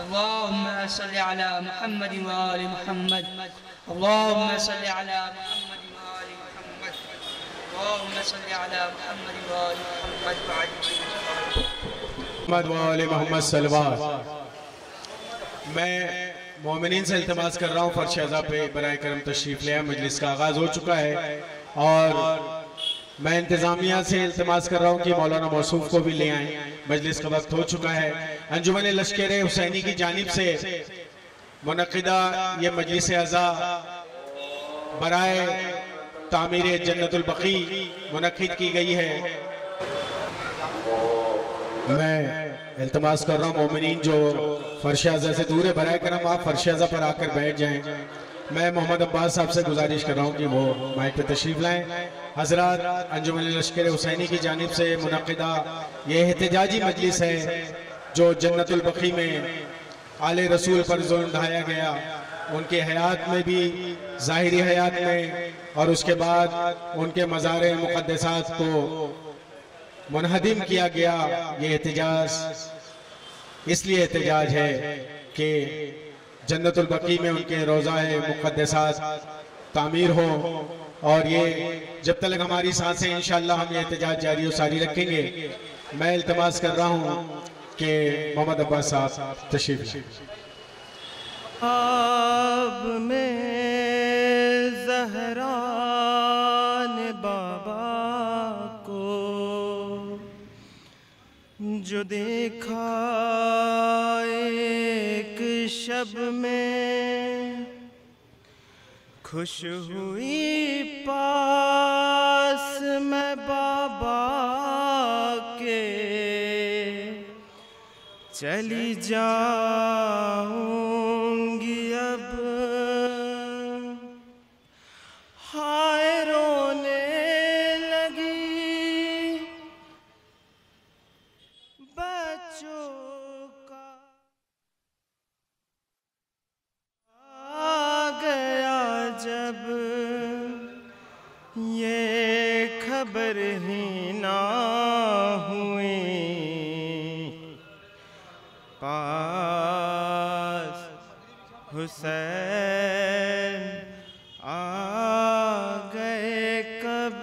अल्लाहुम्मा सल्लि अला मुहम्मद व आलि मुहम्मद अल्लाहुम्मा सल्लि अला मुहम्मद व आलि मुहम्मद अल्लाहुम्मा सल्लि अला मुहम्मद व आलि मुहम्मद मोहम्मद सल्लल्लाहु। मैं मोमिनीन से इल्तिमास कर रहा हूँ फर्श अज़ा पे बराए करम तशरीफ़ ले आए। मजलिस का आगाज़ हो चुका है और मैं इंतज़ामिया से इल्तिमास कर रहा हूँ कि मौलाना मौसूफ को भी ले आएँ। मजलिस का वक्त हो चुका है। अंजुमन लश्कर हुसैनी की जानिब से मुनक़िदा ये मजलिस अज़ा बराए तामीर जन्नतुल बक़ी मुनक़िद की गई है। मैं इल्तिमास कर रहा हूँ मोमिनीन जो फर्श अज़ा से दूर है बराए करम आप फर्श अज़ा पर आकर बैठ जाएं। मैं मोहम्मद अब्बास साहब से गुजारिश कर रहा हूँ कि वो माइक पे तशरीफ़ लाएं। हज़रात, अंजुमन लश्कर हुसैनी की जानिब से मुनक़िदा ये एहतजाजी मजलिस है जो जन्नतुल बक़ी में आले रसूल पर ज़ुल्म ढाया गया, उनके हयात में भी ज़ाहिरी हयात में और उसके बाद उनके मज़ार मुक़द्दसात को मुनहदिम किया गया। ये एहतजाज इसलिए एहतजाज है कि जन्नतुल बक़ी में उनके रोज़ा मुक़द्दसात तामीर हो और ये जब तक हमारी सांसें इंशाअल्लाह हम ये एहतजाज जारी और सारी रखेंगे। मैं इल्तिमास कर रहा हूँ कि मोहम्मद अब्बास साहब तशरीफ़ लाएं। अब में ज़हरा ने बाबा को जो देखा एक शब में, खुश हुई पास मैं बाबा के, चली जाऊंगी अब हाय रोने लगी बच्चों का आ गया जब ये खबर ही ना हुई पास हुसैन आ गए कब,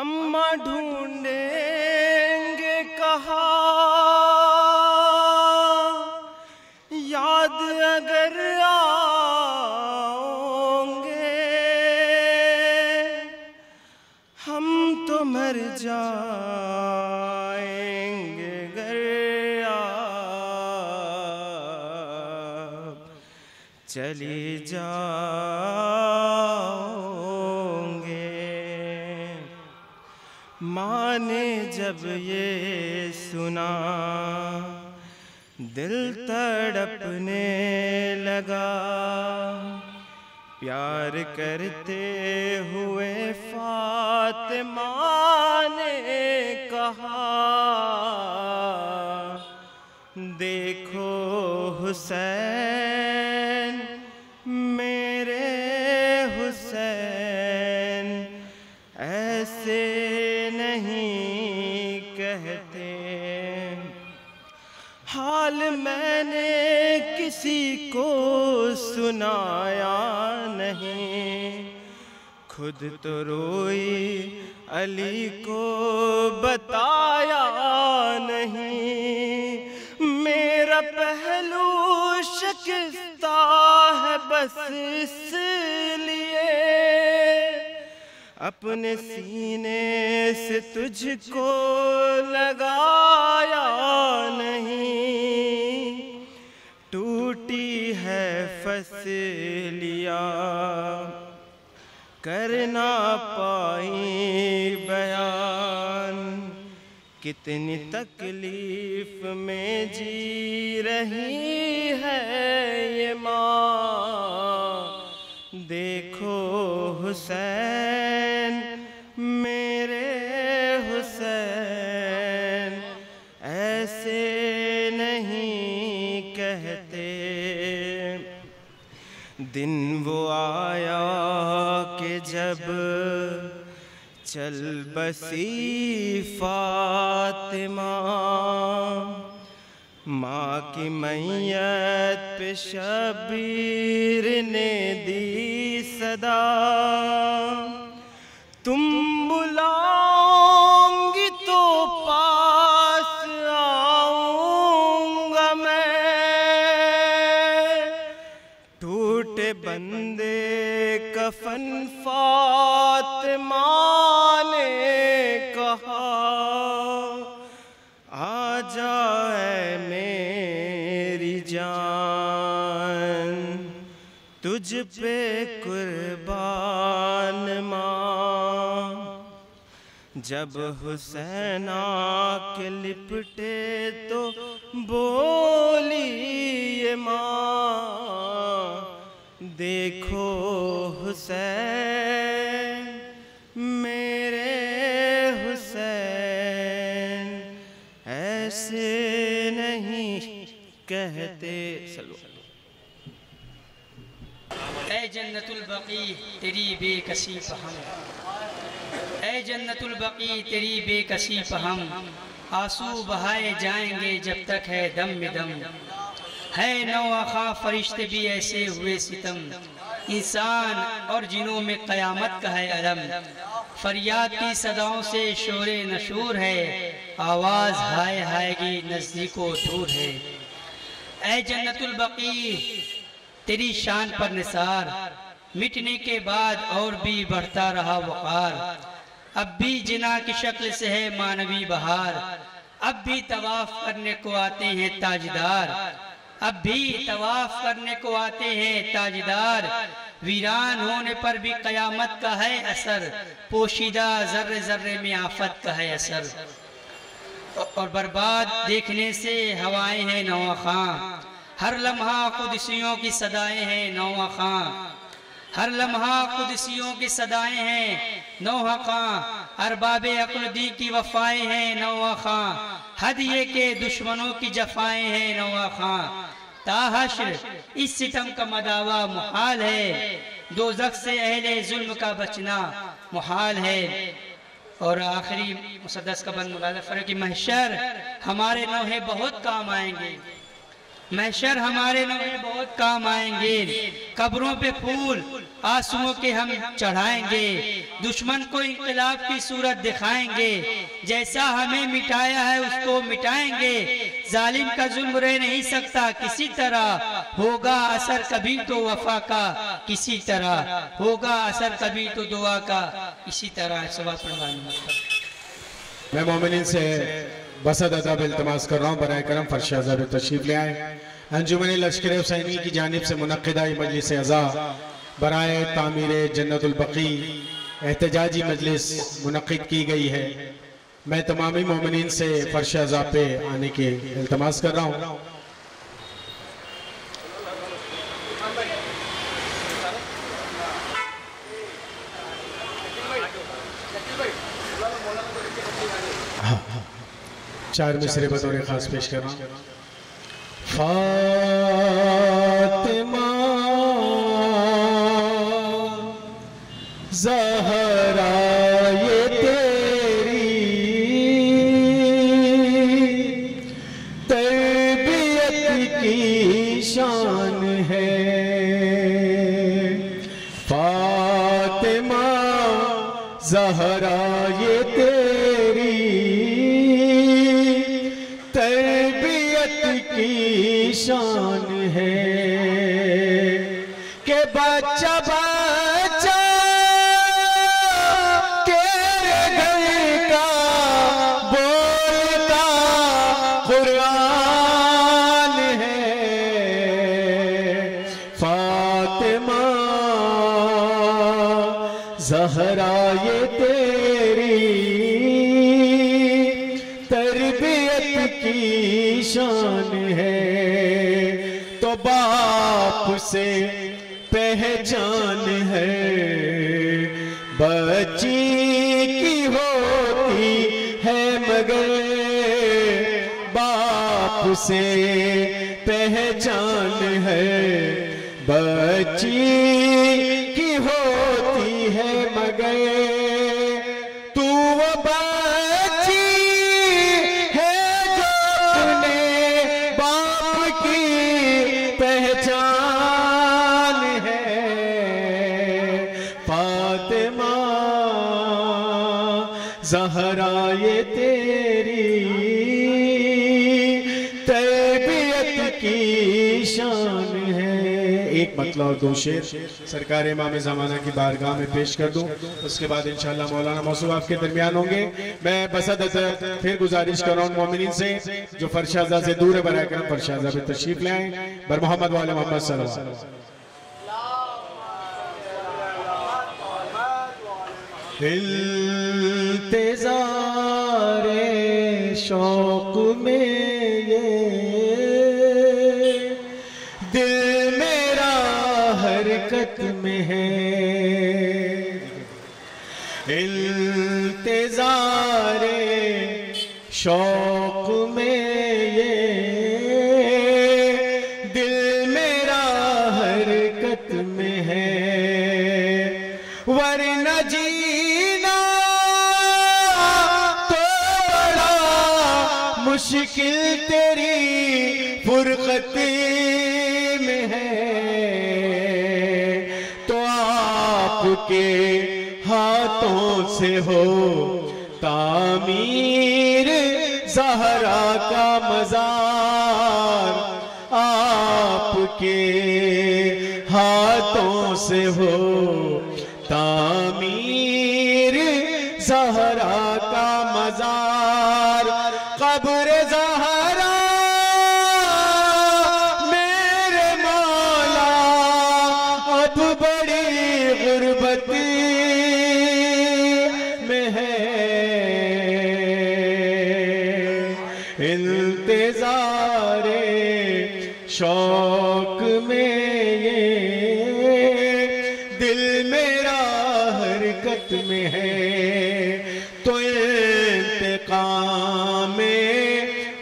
अम्मा ढूंढेंगे कहा याद अगर आओगे हम तो मर जाएंगे गर आप चली जाओगे। माँ ने जब ये सुना दिल तड़पने लगा, प्यार करते हुए फातिमा ने कहा देखो हुसैन मेरे हुसैन ऐसे नहीं कहते, हाल मैंने किसी को सुनाया नहीं, खुद तो रोई अली को बताया नहीं, मेरा पहलू शिकस्ता है बस इसलिए अपने सीने से तुझको लगाया नहीं, टूटी है फसलिया कर ना पाई बयान, कितनी तकलीफ में जी रही है ये माँ, देखो हुसैन मेरे हुसैन ऐसे नहीं कहते। दिन वो आया कि जब चल बसी फातिमा, माँ की मैयत पे शबीर ने दी सदा, तुम बुलाओगी तो पास आऊंगा मैं। टूटे बंदे कफन फातिमा ने कहा, आ जाए मेरी जान, तुझ पे कुर्बान माँ। जब हुसैन आके लिपटे तो बोली ये माँ, देखो हुसैन मेरे हुसैन ऐसे नहीं कहते। ऐ जन्नतुल बकी तेरी बेकसी पहम, ऐ जन्नतुल बकी तेरी बेकसी पहम, आंसू बहाए जाएंगे जब तक है दम में दम। है नौ आखा फरिश्ते भी ऐसे हुए सितम, इंसान और जिनों में क़यामत का है अलम। फरियाद की सदाओं से शोरे नशूर है, आवाज़ हाय हाय की नज़दीको दूर है। ऐ जन्नतुल बकी तेरी शान पर निसार, मिटने के बाद और भी बढ़ता रहा वक़ार। अब भी जिना की शक्ल से है मानवी बहार, अब भी तवाफ करने को आते हैं ताजदार, अब भी तवाफ करने को आते हैं ताजदार। वीरान होने पर भी क़यामत का है असर, पोशीदा जर्रे जर्रे में आफत का है असर। और बर्बाद देखने से हवाएं हैं नौआ खां, हर लम्हा कुदसियों की सदाएं हैं नौआ खां, हर लम्हा कुदसियों की सदाएं हैं नौआ खां। अरबाबे अक़्ल की वफ़ाएं हैं नौआ खां, हदिये के दुश्मनों की जफ़ाएं हैं नौआ खां। ताहश्र इस सितम का मदावा मुहाल है, दोज़ख से अहले जुल्म का बचना मुहाल है। और आखिरी मुसद्दस का बंद मुलाज़ा कि महशर हमारे नौहे बहुत काम आएंगे, महशर हमारे नौहे बहुत काम आएंगे। कब्रों पे फूल आंसुओं के हम चढ़ाएंगे, दुश्मन को इंक़िलाब की सूरत दिखाएंगे, जैसा हमें मिटाया है उसको मिटाएंगे। जालिम का जुल्म रह नहीं सकता किसी तरह, होगा असर कभी तो वफा का किसी तरह, होगा असर कभी तो दुआ का इसी तरह। मैं मोमिनीन से बसद अदब इल्तमास कर रहा हूँ, बराए करम फर्श अज़ा तशरीफ ले आए। अंजुमन लश्कर हुसैनी की जानिब से मुनक़्क़िदा मजलिस अज़ा बराए तामीर जन्नतुल बकी एहतजाजी मजलिस मुनक़्क़िद की गई है। मैं तमामी मोमिनीन से फर्श अज़ा पे आने के इल्तमास कर रहा हूँ। चार मिसरे बतौर खास पेश कर रहा हूँ। फातिमा ज़हरा ये तेरी तरबियत की शान है। फातिमा ज़हरा ये तेरी शान है के बच्चा बच्चा तेरे घर का बोलता कुरान है। फातिमा ज़हरा ये तेरी तरबियत की शान है। तो बाप से पहचान है बच्ची की होती है, मगर बाप से पहचान है बच्ची की होती है, मगर तू वो शान है। एक मतलब और दो शेर सरकार इमाम ज़माना की बारगाह में पेश कर दूं, उसके बाद इंशाअल्लाह मौलाना मौसूफ आपके दरमियान होंगे। मैं बसअदत फिर गुजारिश कर रहा हूँ मोमिनीन से जो फरशाजा से दूर है बराए करम फरशाजा पे तशरीफ ले आए। बर मोहम्मद वाले मोहम्मद सल्लल्लाहु अलैहि वसल्लम। इंतज़ारे शौक में ये दिल मेरा हरकत में है। इंतज़ारे शौक में ये दिल मेरा हरकत में है। वरना जीना तो बड़ा मुश्किल तेरी फुरकत में है। तो आपके हाथों से हो तामीर ज़हरा का मज़ार, आपके हाथों से हो तामीर ज़हरा का मज़ार। कब्र ज़हरा मेरे मौला अब बड़ी गुर्बत में है। इंतज़ारे शौक में ये दिल मेरा हरकत में है। तो इंतकाम में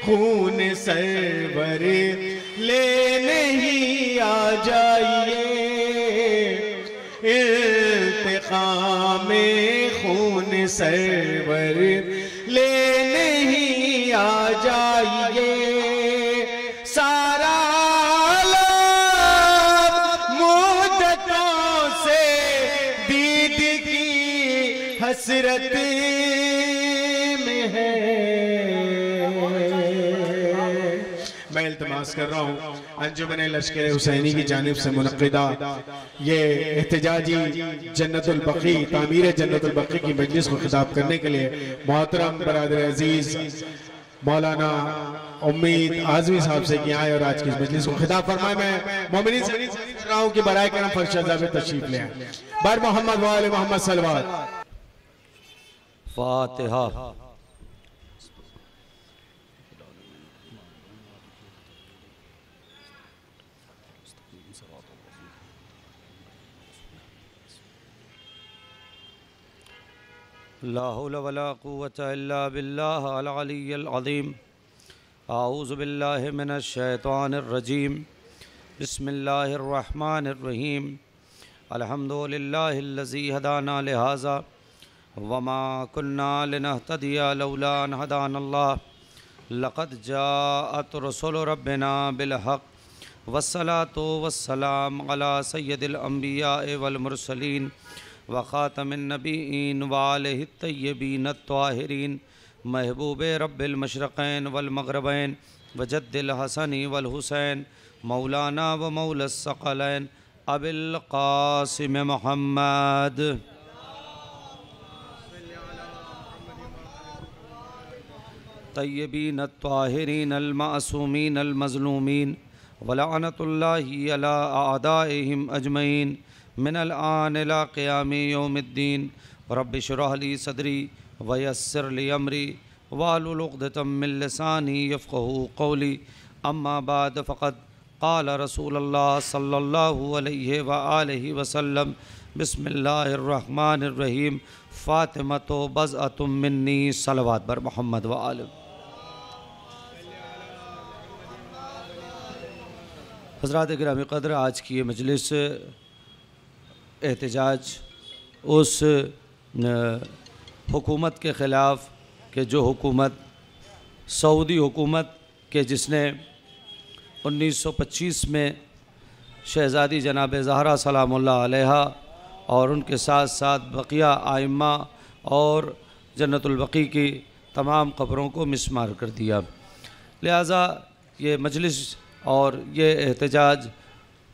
खून सरवर लेने ही आ जाइए। इंतकाम में खून सरवर लेने ही आ जाइए। सारा मुद्दतों से दीद की हसरत में है। मैं इल्तिमास कर रहा हूँ अंजुमन लश्कर हुसैनी की जानिब से मुनक़िदा ये एहतजाजी जन्नतुल बक़ी तामीर जन्नतुल बक़ी की मजलिस को खिताब करने के लिए मोहतरम बरादर अजीज मौलाना उम्मीद आज़मी साहब से कि आए और आज की मजलिस को खिताब फरमाए। मैं मोमिनीन से कर रहा हूँ कि बराए करम फरशादा पे तशरीफ ले आए। बर मोहम्मद वाले मोहम्मद सल्लल्लाहु अलैहि वसल्लम। फातिहा। ला हौला वला कुव्वता इल्ला बिल्लाहिल अलिय्यिल अज़ीम। आऊज़ु बिल्लाहि मिनश शैतानिर रजीम। बिस्मिल्लाहिर रहमानिर रहीम। अल्हम्दुलिल्लाहिल्लज़ी हदाना लिहाज़ा वमा कुन्ना लिनहतदिया लौला अन हदानल्लाह। लक़द जाअत रसूलु रब्बिना बिल हक़ वस्सलातु वस्सलाम अला सय्यदिल अंबिया वल मुरसलीन व ख़ातमिन नबीयीन व आलिहि तय्यबीन अत्ताहिरीन महबूब रब्बिल मशरक़ैन वल मग़रिबैन व जद्दिल हसनी वल हुसैन मौलाना व मौला सकलैन अबिल क़ासिम मुहम्मद। तय्यबीन अत्ताहिरीन अल मासूमीन अल मज़लूमीन व लअनतुल्लाहि अला अअदाइहिम अजमईन मिनल आन इला क़ियामि यौमिद्दीन। रब्बि इश्रह ली सदरी व यस्सिर ली अमरी वाहलुल उक़दतम मिन लिसानी यफ़क़हू क़ौली। अम्मा बाद फ़क़द क़ाल रसूलुल्लाह सल्लल्लाहु अलैहि व आलिहि वसल्लम बिस्मिल्लाहिर रहमानिर रहीम। फ़ातिमतु बज़अतुम मिन्नी। सलवात बर मोहम्मद व आल। हज़रात गिरामी क़द्र, आज की ये मजलिस एहतजाज उस हुकूमत के ख़िलाफ़ कि जो हुकूमत सऊदी हुकूमत के जिसने 1925 में शहज़ादी जनाब ज़हरा सलामुल्लाह अलैहा और उनके साथ साथ बक़िया आइम्मा और जन्नतुल बक़ी की तमाम क़ब्रों को मिसमार कर दिया। लिहाजा ये मजलिस और ये एहतजाज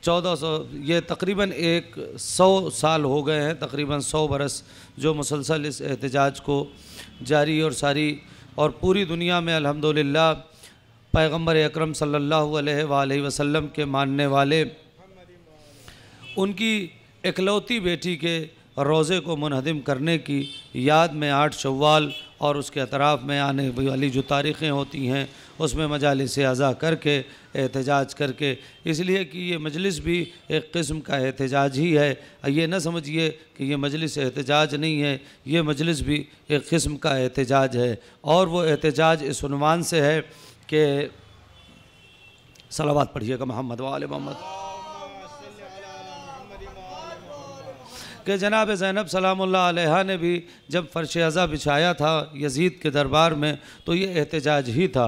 1400 ये तकरीबन 100 साल हो गए हैं, तकरीबन 100 बरस जो मुसलसल इस एहतजाज को जारी और सारी और पूरी दुनिया में अल्हम्दुलिल्लाह पैगम्बर अकरम सल्लल्लाहु अलैहि वसल्लम के मानने वाले उनकी इकलौती बेटी के रोज़े को मुनहदिम करने की याद में 8 शव्वाल और उसके अतराफ़ में आने वाली जो तारीख़ें होती हैं उसमें मजालिस अज़ा करके एहतजाज करके, इसलिए कि ये मजलिस भी एक किस्म का एहतजाज ही है। ये न समझिए कि ये मजलिस एहतजाज नहीं है, ये मजलिस भी एक किस्म का एहतजाज है। और वो एहतजाज इस उन्वान से है कि सलावत पढ़िएगा मोहम्मद व आले मोहम्मद कि जनाब ज़ैनब सलामुल्लाह अलैहा ने भी जब फ़र्श अज़ा बिछाया था यज़ीद के दरबार में तो ये एहतजाज ही था।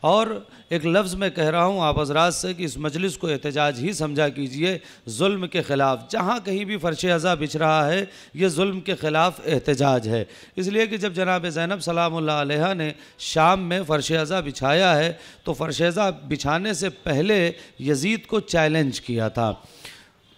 और एक लफ्ज़ में कह रहा हूँ आप हज़रात से कि इस मजलिस को एहतजाज ही समझा कीजिए जुल्म के ख़िलाफ़। जहाँ कहीं भी फ़र्श अज़ा बिछ रहा है ये जुल्म के ख़िलाफ़ एहतजाज है। इसलिए कि जब जनाब ज़ैनब सलामुल्लाह अलैहा ने शाम में फ़र्श अज़ा बिछाया है तो फ़र्श अज़ा बिछाने से पहले यज़ीद को चैलेंज किया था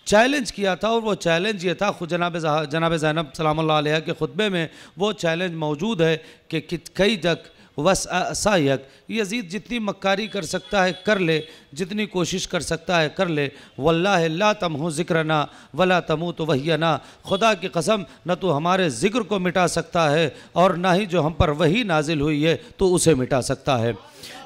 और वो चैलेंज ये था, खुद जनाब ज़ैनब सलामुल्लाह अलैहा के खुतबे में वो चैलेंज मौजूद है कि कई जक वसायक यज़ीद जितनी मक्कारी कर सकता है कर ले, जितनी कोशिश कर सकता है कर ले, वल्लाह ला तमहु ज़िक्रना वला तमूत वहियना, खुदा की कसम न तो हमारे ज़िक्र को मिटा सकता है और ना ही जो हम पर वही नाजिल हुई है तो उसे मिटा सकता है।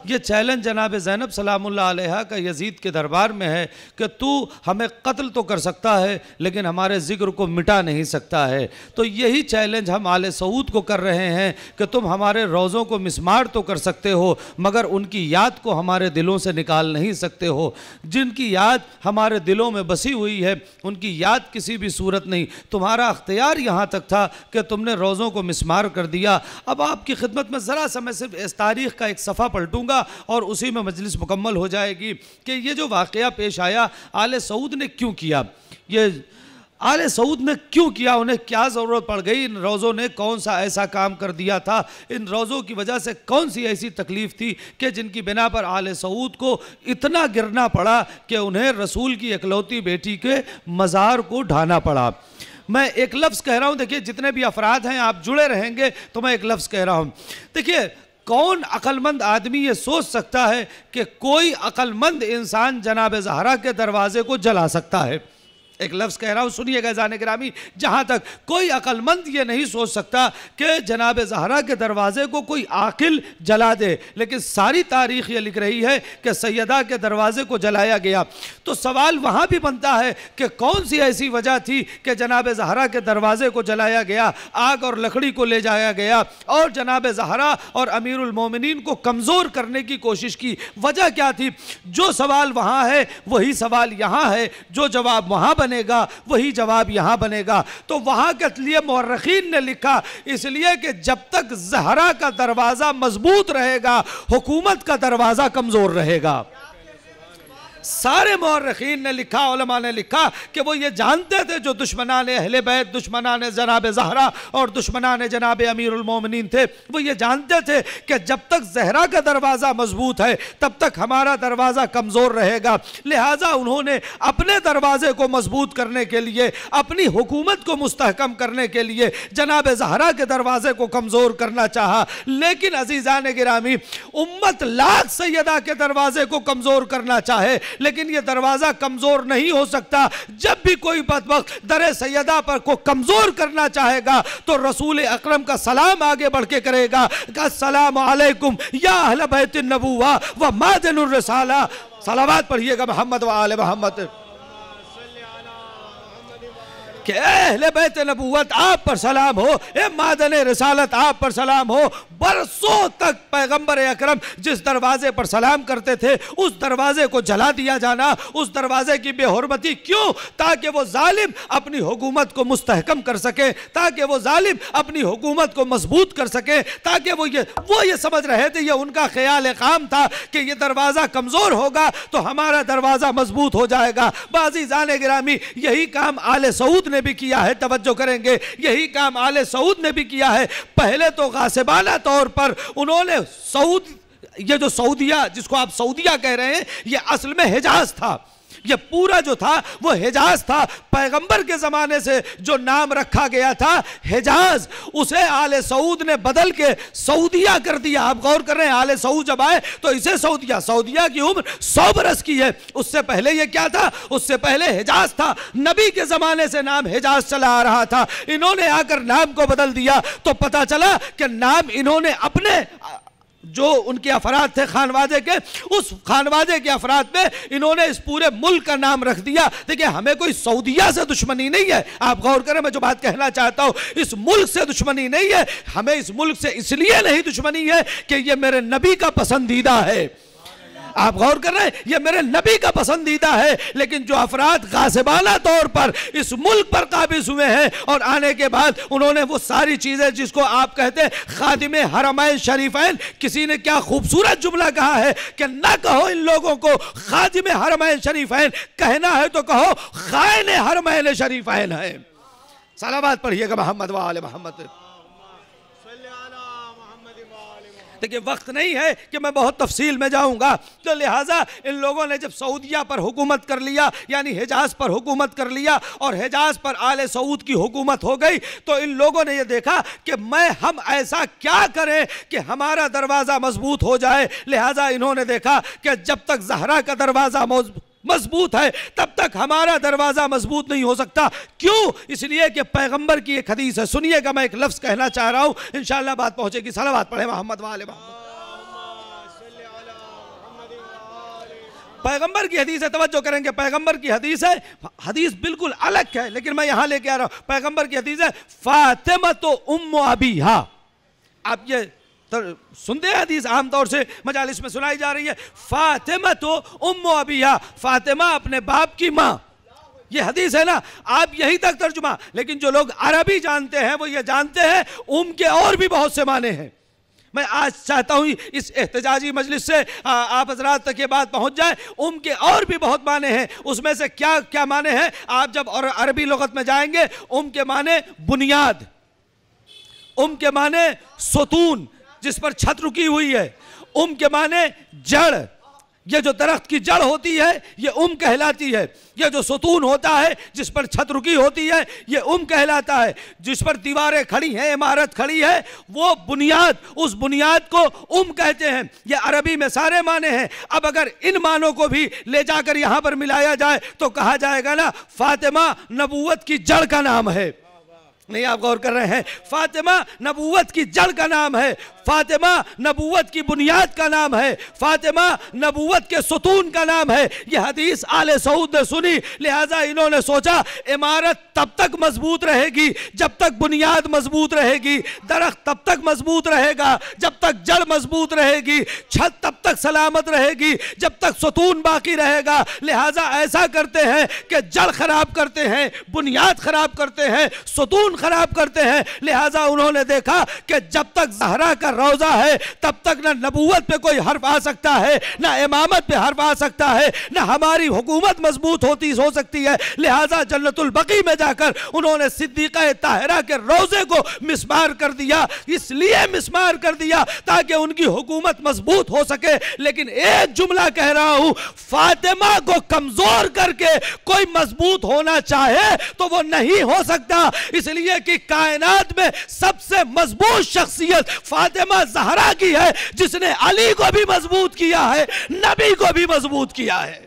ये चैलेंज जनाब ज़ैनब सलामुल्लाह अलैहा का यज़ीद के दरबार में है कि तू हमें कत्ल तो कर सकता है लेकिन हमारे ज़िक्र को मिटा नहीं सकता है। तो यही चैलेंज हम आले सऊद को कर रहे हैं कि तुम हमारे रोज़ों को मिसमार तो कर सकते हो मगर उनकी याद को हमारे दिलों से निकाल नहीं सकते हो। जिनकी याद हमारे दिलों में बसी हुई है उनकी याद किसी भी सूरत नहीं। तुम्हारा अख्तियार यहाँ तक था कि तुमने रोज़ों को मिसमार कर दिया। अब आपकी खिदमत में ज़रा सा मैं सिर्फ इस तारीख़ का एक सफ़ा पलटूँगा और उसी में मजलिस मुकम्मल हो जाएगी कि ये जो वाक़या पेश आया आले सऊद ने क्यों किया, ये आले सऊद ने क्यों किया, उन्हें क्या ज़रूरत पड़ गई, इन रोज़ों ने कौन सा ऐसा काम कर दिया था, इन रोज़ों की वजह से कौन सी ऐसी तकलीफ़ थी कि जिनकी बिना पर आले सऊद को इतना गिरना पड़ा कि उन्हें रसूल की इकलौती बेटी के मज़ार को ढाना पड़ा। मैं एक लफ्ज़ कह रहा हूँ, देखिए जितने भी अफराद हैं आप जुड़े रहेंगे तो मैं एक लफ्ज़ कह रहा हूँ। देखिए कौन अक्लमंद आदमी ये सोच सकता है कि कोई अक्लमंद इंसान जनाब ज़हरा के दरवाज़े को जला सकता है। एक लफ्ज़ कह रहा हूँ सुनिएगा ज़ाने गिरामी, जहाँ तक कोई अक्लमंद ये नहीं सोच सकता कि जनाब ज़हरा के दरवाज़े को कोई आकिल जला दे, लेकिन सारी तारीख़ ये लिख रही है कि सैयदा के दरवाज़े को जलाया गया। तो सवाल वहाँ भी बनता है कि कौन सी ऐसी वजह थी कि जनाब ज़हरा के दरवाज़े को जलाया गया, आग और लकड़ी को ले जाया गया और जनाब ज़हरा और अमीरुल मोमिनीन को कमज़ोर करने की कोशिश की। वजह क्या थी? जो सवाल वहाँ है वही सवाल यहाँ है, जो जवाब वहाँ बनेगा वही जवाब यहाँ बनेगा। तो वहाँ के लिए मुअर्रिखीन ने लिखा इसलिए कि जब तक ज़हरा का दरवाज़ा मजबूत रहेगा हुकूमत का दरवाज़ा कमज़ोर रहेगा। सारे मुअर्रिखीन ने लिखा, उलमा ने लिखा कि वो ये जानते थे, जो दुश्मनान अहले बैत, दुश्मनान जनाब ज़हरा और दुश्मनान जनाब अमीरुल मोमिनीन थे, वो ये जानते थे कि जब तक ज़हरा का दरवाज़ा मजबूत है तब तक हमारा दरवाज़ा कमज़ोर रहेगा। लिहाजा उन्होंने अपने दरवाज़े को मजबूत करने के लिए, अपनी हुकूमत को मुस्तहकम करने के लिए जनाब ज़हरा के दरवाज़े को कमज़ोर करना चाहा। लेकिन अज़ीज़ान गिरामी, उम्मत लाख सैयदा के दरवाज़े को कमज़ोर करना चाहे लेकिन यह दरवाजा कमजोर नहीं हो सकता। जब भी कोई बदबख्त दरे सैयदा पर को कमजोर करना चाहेगा तो रसूल अकरम का सलाम आगे बढ़ के करेगा, अस्सलामु अलैकुम या अहले बैत नबुव्वा व मादनुर रिसाला। सलावत पढ़िएगा मोहम्मद व आले मोहम्मद कि अहले बैत नबूवत आप पर सलाम हो, ए मादन रिसालत आप पर सलाम हो। बरसों तक पैगंबर अकरम जिस दरवाजे पर सलाम करते थे उस दरवाजे को जला दिया जाना, उस दरवाजे की बेहुरमती क्यों? ताकि वो जालिम अपनी हुकूमत को मुस्तहकम कर सके, ताकि वो जालिम अपनी हुकूमत को मजबूत कर सके, ताकि वो ये समझ रहे थे, ये उनका ख्याल काम था कि ये दरवाज़ा कमज़ोर होगा तो हमारा दरवाज़ा मजबूत हो जाएगा। बाज़ी जाने गिरामी, यही काम आले सऊद ने भी किया है, तवज्जो करेंगे, यही काम आले सऊद ने भी किया है। पहले तो गासिबाना तौर पर उन्होंने सऊद ये जो सऊदिया, जिसको आप सऊदिया कह रहे हैं, ये असल में हिजाज था। ये पूरा जो था वो हिजाज था। पैगंबर के ज़माने से जो नाम रखा गया था हिजाज, उसे आले सऊद ने बदल के सऊदिया कर दिया। आप गौर कर रहे हैं, आले सऊद जब आए तो इसे सऊदिया, सऊदिया की उम्र 100 बरस की है। उससे पहले ये क्या था? उससे पहले हिजाज था। नबी के ज़माने से नाम हिजाज चला आ रहा था। इन्होंने आकर नाम को बदल दिया तो पता चला कि नाम इन्होंने अपने जो उनके अफराद थे खानवादे के, उस खानवादे के अफराद में इन्होंने इस पूरे मुल्क का नाम रख दिया। देखिए, हमें कोई सऊदिया से दुश्मनी नहीं है। आप गौर करें, मैं जो बात कहना चाहता हूं, इस मुल्क से दुश्मनी नहीं है। हमें इस मुल्क से इसलिए नहीं दुश्मनी है कि ये मेरे नबी का पसंदीदा है। आप गौर कर रहे हैं, ये मेरे नबी का पसंदीदा है। लेकिन जो अफराद गासिबाना तौर पर इस मुल्क पर काबिज हुए हैं और आने के बाद उन्होंने वो सारी चीज़ें जिसको आप कहते हैं खादिमे हरमैन शरीफैन, किसी ने क्या खूबसूरत जुमला कहा है कि ना कहो इन लोगों को खादिमे हरमैन शरीफैन, कहना है तो कहो खाइने हरमैन शरीफैन है। सलावत पढ़िएगा मोहम्मद व आले मोहम्मद। देखिए, वक्त नहीं है कि मैं बहुत तफसील में जाऊंगा, तो लिहाजा इन लोगों ने जब सऊदिया पर हुकूमत कर लिया, यानी हिजाज पर हुकूमत कर लिया और हिजाज पर आले सऊद की हुकूमत हो गई, तो इन लोगों ने ये देखा कि हम ऐसा क्या करें कि हमारा दरवाज़ा मजबूत हो जाए। लिहाजा इन्होंने देखा कि जब तक ज़हरा का दरवाज़ा मजबूत है तब तक हमारा दरवाज़ा मजबूत नहीं हो सकता। क्यों? इसलिए कि पैगंबर की एक हदीस है। सुनिएगा, मैं एक लफ्ज़ कहना चाह रहा हूँ, इंशाअल्लाह बात पहुँचेगी। सलावत पढ़े मोहम्मद वाले मोहम्मद। पैगंबर की हदीस है, तवज्जो करेंगे। पैगंबर की हदीस है, हदीस बिल्कुल अलग है, लेकिन मैं यहाँ लेके आ रहा हूँ। पैगंबर की हदीस है, फातिमा तो उम्मु अबीहा। आप ये सुनते हैं, हदीस आमतौर से मजालिस में सुनाई जा रही है, फातिमा तो उम्मु अबीहा, फातिमा अपने बाप की माँ। ये हदीस है ना, आप यहीं तक तर्जुमा। लेकिन जो लोग अरबी जानते हैं वो ये जानते हैं के और भी बहुत से माने हैं। मैं आज चाहता हूँ इस एहतजाजी मजलिस से आप हजरात तक ये बात पहुँच जाए। के और भी बहुत माने हैं। उसमें से क्या क्या माने हैं? आप जब और अरबी लुगत में जाएंगे, के माने बुनियाद, के माने सतून जिस पर छत रुकी हुई है, के माने जड़। ये जो दरख्त की जड़ होती है ये कहलाती है। ये जो सतून होता है जिस पर छत रुकी होती है ये कहलाता है। जिस पर दीवारें खड़ी हैं, इमारत खड़ी है, वो बुनियाद, उस बुनियाद को कहते हैं। ये अरबी में सारे माने हैं। अब अगर इन मानों को भी ले जाकर यहाँ पर मिलाया जाए तो कहा जाएगा ना, फातिमा नबूवत की जड़ का नाम है। नहीं, आप गौर कर रहे हैं, फातिमा नबूवत की जड़ का नाम है, फातिमा नबूवत की बुनियाद का नाम है, फातिमा नबूवत के सतून का नाम है। यह हदीस आले सऊद ने सुनी, लिहाजा इन्होंने सोचा इमारत तब तक मजबूत रहेगी जब तक बुनियाद मजबूत रहेगी, दरख्त तब तक मजबूत रहेगा जब तक जड़ मजबूत रहेगी, छत तब तक सलामत रहेगी जब तक सतून बाकी रहेगा। लिहाजा ऐसा करते हैं कि जड़ खराब करते हैं, बुनियाद खराब करते हैं, सतून खराब करते हैं। लिहाजा उन्होंने देखा कि जब तक ज़हरा का रोज़ा है तब तक ना नबूवत पे कोई हर्फ आ सकता है, ना इमामत पे हर्फ आ सकता है, ना हमारी हुकूमत मजबूत हो सकती है। लिहाजा जन्नतुल बकी में जाकर उन्होंने सिद्दीक़ा ताहिरा के रोज़े को मिस्मार कर दिया। इसलिए मिस्मार कर दिया ताकि उनकी हुकूमत मजबूत हो सके। लेकिन एक जुमला कह रहा हूं, फातिमा को कमजोर करके कोई मजबूत होना चाहे तो वो नहीं हो सकता। इसलिए कि कायनात में सबसे मजबूत शख्सियत फातिमा ज़हरा की है, जिसने अली को भी मजबूत किया है, नबी को भी मजबूत किया है।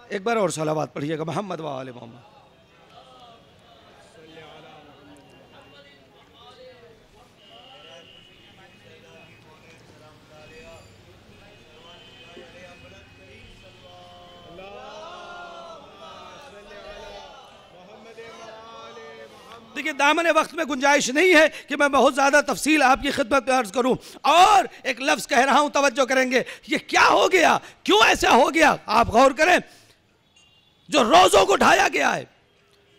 एक बार और सलावत पढ़िएगा मोहम्मद व आले मोहम्मद। देखिए, दामन वक्त में गुंजाइश नहीं है कि मैं बहुत ज़्यादा तफसील आपकी खिदमत में अर्ज करूं। और एक लफ्ज़ कह रहा हूं, तवज्जो करेंगे। ये क्या हो गया, क्यों ऐसा हो गया? आप गौर करें, जो रोज़ों को ढाया गया है,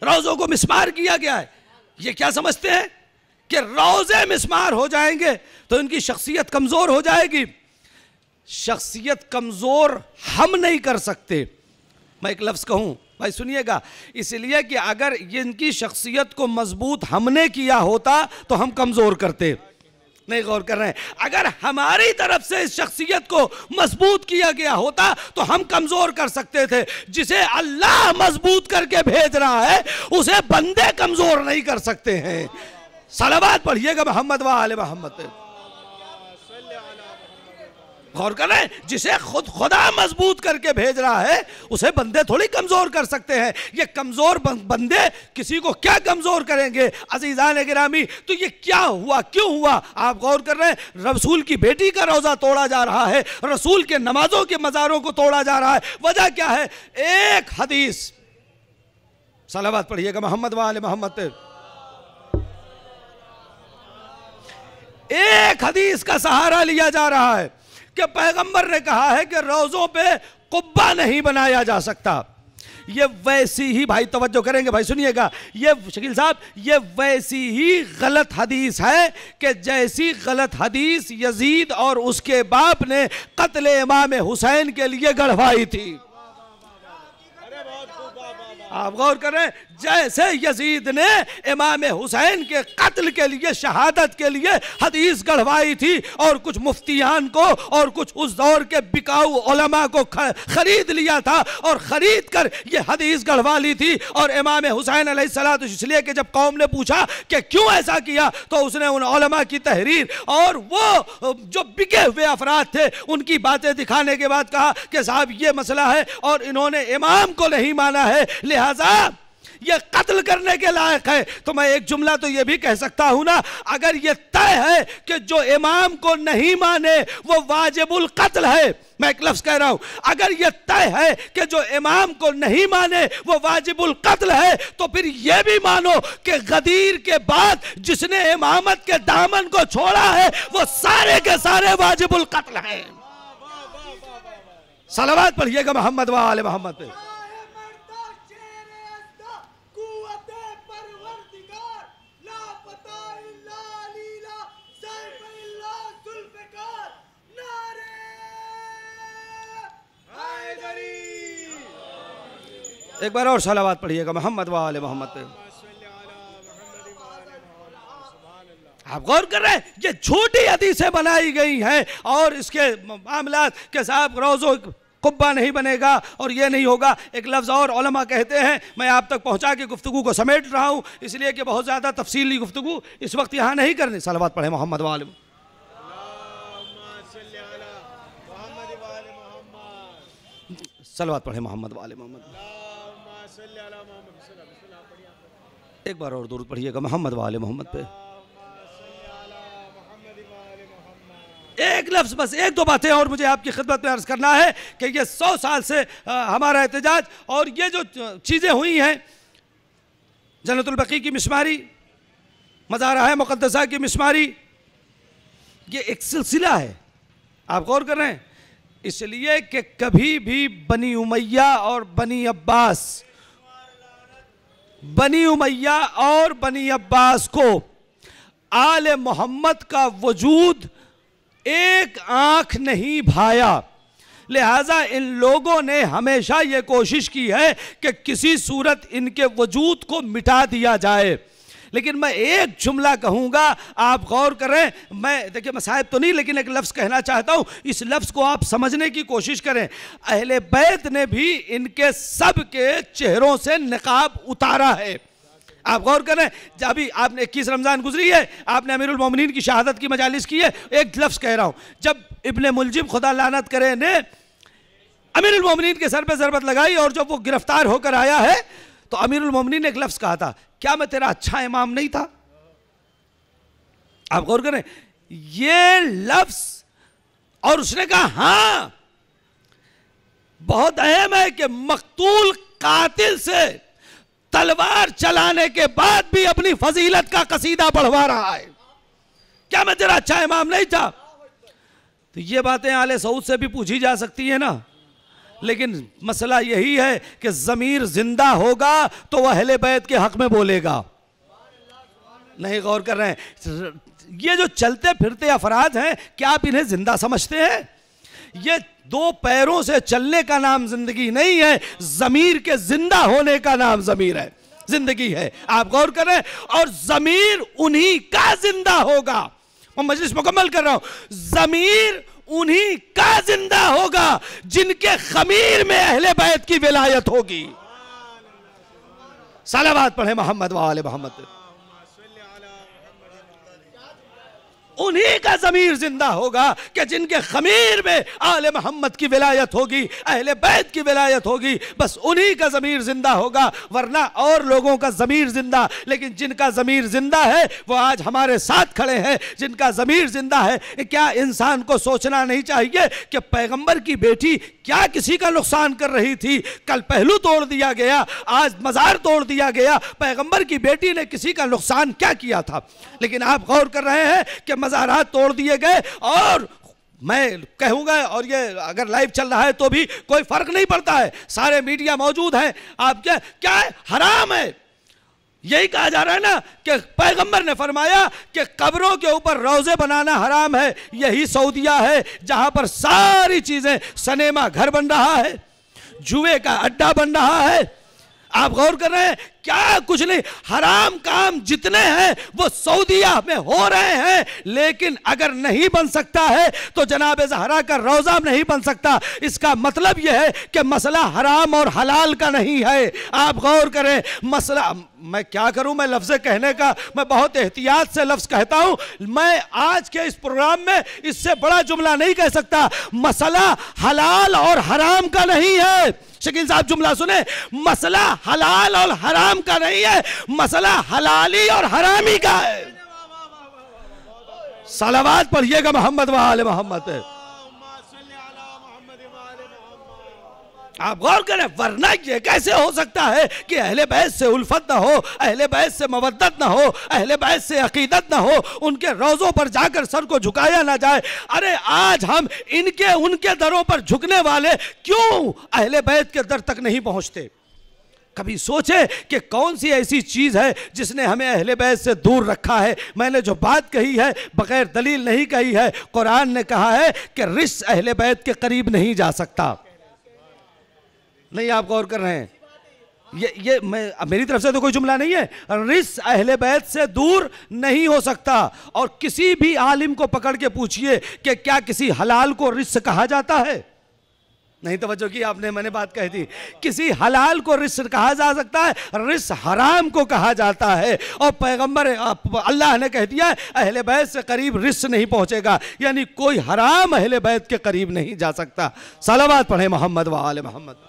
रोज़ों को मिस्मार किया गया है, ये क्या समझते हैं कि रोज़े मिस्मार हो जाएंगे तो इनकी शख्सियत कमज़ोर हो जाएगी। शख्सियत कमज़ोर हम नहीं कर सकते। मैं एक लफ्ज़ कहूँ, भाई सुनिएगा, इसलिए कि अगर इनकी शख्सियत को मजबूत हमने किया होता तो हम कमज़ोर करते। नहीं गौर कर रहे हैं, अगर हमारी तरफ से इस शख्सियत को मजबूत किया गया होता तो हम कमज़ोर कर सकते थे। जिसे अल्लाह मजबूत करके भेज रहा है उसे बंदे कमज़ोर नहीं कर सकते हैं। सलावत पढ़िएगा मोहम्मद व आले मोहम्मद। गौर कर रहे हैं, जिसे खुद खुदा मजबूत करके भेज रहा है उसे बंदे थोड़ी कमजोर कर सकते हैं। ये कमजोर बंदे किसी को क्या कमजोर करेंगे अजीजान गिरामी। तो ये क्या हुआ, क्यों हुआ? आप गौर कर रहे हैं, रसूल की बेटी का रोजा तोड़ा जा रहा है, रसूल के नमाजों के मज़ारों को तोड़ा जा रहा है। वजह क्या है? एक हदीस, सलावत पढ़िएगा मोहम्मद व आले मोहम्मद। एक हदीस का सहारा लिया जा रहा है कि पैगंबर ने कहा है कि रोज़ों पे कुब्बा नहीं बनाया जा सकता। ये वैसी ही, भाई तवज्जो करेंगे भाई सुनिएगा, ये शकील साहब, ये वैसी ही गलत हदीस है कि जैसी गलत हदीस यजीद और उसके बाप ने कत्ल इमाम हुसैन के लिए गढ़वाई थी। आप गौर करें, जैसे यजीद ने इमाम हुसैन के कत्ल के लिए, शहादत के लिए हदीस गढ़वाई थी और कुछ मुफ्तियान को और कुछ उस दौर के बिकाऊ उलमा को खरीद लिया था और खरीद कर ये हदीस गढ़वा ली थी। और इमाम हुसैन अलैहिस्सलाम, इसलिए कि जब कौम ने पूछा कि क्यों ऐसा किया तो उसने उन उलमा की तहरीर और वो जो बिके हुए अफराद थे उनकी बातें दिखाने के बाद कहा कि साहब ये मसला है और इन्होंने इमाम को नहीं माना है, लिहाजा ये कत्ल करने के लायक है। तो मैं एक जुमला तो ये भी कह सकता हूं ना, अगर ये तय है कि जो इमाम को नहीं माने वो वाजिबुल कत्ल है, मैं एक लफ्ज कह रहा हूं, अगर ये तय है कि जो इमाम को नहीं माने वो वाजिबुल कत्ल है, तो फिर ये भी मानो कि गदीर के बाद जिसने इमामत के दामन को छोड़ा है वो सारे के सारे वाजिबुल कत्ल हैं। सलावत पढ़िएगा मोहम्मद व आले मोहम्मद पे। एक बार और सलावत पढ़िएगा मोहम्मद व आले मोहम्मद पे। आप गौर कर रहे हैं, ये झूठी हदीसें बनाई गई हैं और इसके मामलात के साहब रोज़ों कुब्बा नहीं बनेगा और ये नहीं होगा। एक लफ्ज़ और उलमा कहते हैं, मैं आप तक पहुंचा के गुफ्तगू को समेट रहा हूं इसलिए कि बहुत ज़्यादा तफसीली गुफ्तगू इस वक्त यहाँ नहीं करनी। सलावत पढ़े मोहम्मद व आले। सलावत पढ़े मोहम्मद व आले मोहम्मद। एक बार और दुरूद पढ़िएगा मोहम्मद व आले मोहम्मद पे। एक लफ्ज़ बस, एक दो बातें और मुझे आपकी खिदमत में अर्ज़ करना है कि ये 100 साल से हमारा एहतजाज और ये जो चीज़ें हुई हैं, जन्नतुल बकी की मिसमारी, मज़ारा मुक़द्दसा की मिसमारी, ये एक सिलसिला है। आप गौर कर रहे हैं, इसलिए कि कभी भी बनी उमैया और बनी अब्बास, बनी उमैया और बनी अब्बास को आले मोहम्मद का वजूद एक आंख नहीं भाया। लिहाजा इन लोगों ने हमेशा ये कोशिश की है कि किसी सूरत इनके वजूद को मिटा दिया जाए। लेकिन मैं एक जुमला कहूँगा, आप गौर करें, मैं देखिए मैं साहिब तो नहीं लेकिन एक लफ्ज़ कहना चाहता हूँ, इस लफ्ज़ को आप समझने की कोशिश करें। अहले बैत ने भी इनके सब के चेहरों से निकाब उतारा है। आप गौर करें, जब अभी आपने 21 रमज़ान गुजरी है, आपने अमीरुल मोमिनीन की शहादत की मजालिस की है। एक लफ्ज़ कह रहा हूँ, जब इब्ने मुलजिम खुदा लानत करे ने अमीरुल मोमिनीन के सर पे ज़रबत लगाई और जब वो गिरफ्तार होकर आया है तो अमीरुल मोमिनीन ने एक लफ्ज़ कहा था, क्या मैं तेरा अच्छा इमाम नहीं था? आप गौर करें ये लफ्ज़, और उसने कहा हाँ, बहुत अहम है कि मकतूल कातिल से तलवार चलाने के बाद भी अपनी फजीलत का कसीदा बढ़वा रहा है। क्या मैं तेरा अच्छा इमाम नहीं था? तो ये बातें आले सऊद से भी पूछी जा सकती है ना, लेकिन मसला यही है कि ज़मीर जिंदा होगा तो वह अहले बैत के हक में बोलेगा। नहीं गौर कर रहे हैं, ये जो चलते फिरते अफराद हैं, क्या आप इन्हें जिंदा समझते हैं? ये दो पैरों से चलने का नाम जिंदगी नहीं है, ज़मीर के जिंदा होने का नाम ज़मीर है, जिंदगी है। आप गौर करें। और ज़मीर उन्हीं का जिंदा होगा, मैं मजलिस मुकम्मल कर रहा हूं, ज़मीर उन्हीं का जिंदा होगा जिनके खमीर में अहले बैत की विलायत होगी। सलावत पढ़े मोहम्मद व आले मोहम्मद। उन्हीं का ज़मीर जिंदा होगा कि जिनके खमीर में आले मोहम्मद की विलायत होगी, अहले बैत की विलायत होगी, बस उन्हीं का ज़मीर जिंदा होगा, वरना और लोगों का ज़मीर जिंदा। लेकिन जिनका ज़मीर जिंदा है वो आज हमारे साथ खड़े हैं, जिनका ज़मीर जिंदा है। क्या इंसान को सोचना नहीं चाहिए कि पैगंबर की बेटी क्या किसी का नुकसान कर रही थी? कल पहलू तोड़ दिया गया, आज मज़ार तोड़ दिया गया, पैगंबर की बेटी ने किसी का नुकसान क्या किया था? लेकिन आप गौर कर रहे हैं कि मज़ारात तोड़ दिए गए। और मैं कहूँगा, और ये अगर लाइव चल रहा है तो भी कोई फर्क नहीं पड़ता है, सारे मीडिया मौजूद हैं। आप क्या है? हराम है। यही कहा जा रहा है ना कि पैगंबर ने फरमाया कि कब्रों के ऊपर रोज़े बनाना हराम है। यही सऊदिया है जहां पर सारी चीजें, सिनेमा घर बन रहा है, जुए का अड्डा बन रहा है। आप गौर कर रहे हैं? क्या कुछ नहीं, हराम काम जितने हैं वो सऊदिया में हो रहे हैं। लेकिन अगर नहीं बन सकता है तो जनाब ज़हरा का रोज़ा नहीं बन सकता। इसका मतलब यह है कि मसला हराम और हलाल का नहीं है। आप गौर करें, मसला, मैं क्या करूं, मैं लफ्ज़ कहने का मैं बहुत एहतियात से लफ्ज़ कहता हूं। मैं आज के इस प्रोग्राम में इससे बड़ा जुमला नहीं कह सकता। मसला हलाल और हराम का नहीं है। शकील साहब जुमला सुने, मसला हलाल और हराम का नहीं है, मसला हलाली और हरामी का है। सलावत पढ़िएगा मोहम्मद व आले मोहम्मद। आप गौर करें, वरना ये कैसे हो सकता है कि अहले बैत से उल्फत ना हो, अहले बैत से मवद्दत ना हो, अहले बैत से अकीदत ना हो, उनके रोज़ों पर जाकर सर को झुकाया ना जाए। अरे आज हम इनके उनके दरों पर झुकने वाले क्यों अहले बैत के दर तक नहीं पहुंचते? कभी सोचे कि कौन सी ऐसी चीज है जिसने हमें अहले बैत से दूर रखा है? मैंने जो बात कही है बगैर दलील नहीं कही है। कुरान ने कहा है कि रिश्त अहले बैत के करीब नहीं जा सकता। नहीं, आप गौर कर रहे हैं? ये मैं, मेरी तरफ से तो कोई जुमला नहीं है। रिश्त अहले बैत से दूर नहीं हो सकता। और किसी भी आलिम को पकड़ के पूछिए कि क्या किसी हलाल को रिश्त कहा जाता है? नहीं, तवज्जो की आपने, मैंने बात कही थी, किसी हलाल को रिश्त कहा जा सकता है? रिश्त हराम को कहा जाता है। और पैगंबर अल्लाह ने कह दिया अहले बैत से करीब रिश्त नहीं पहुंचेगा, यानी कोई हराम अहले बैत के करीब नहीं जा सकता। सलावत पढ़े मोहम्मद व आले मोहम्मद।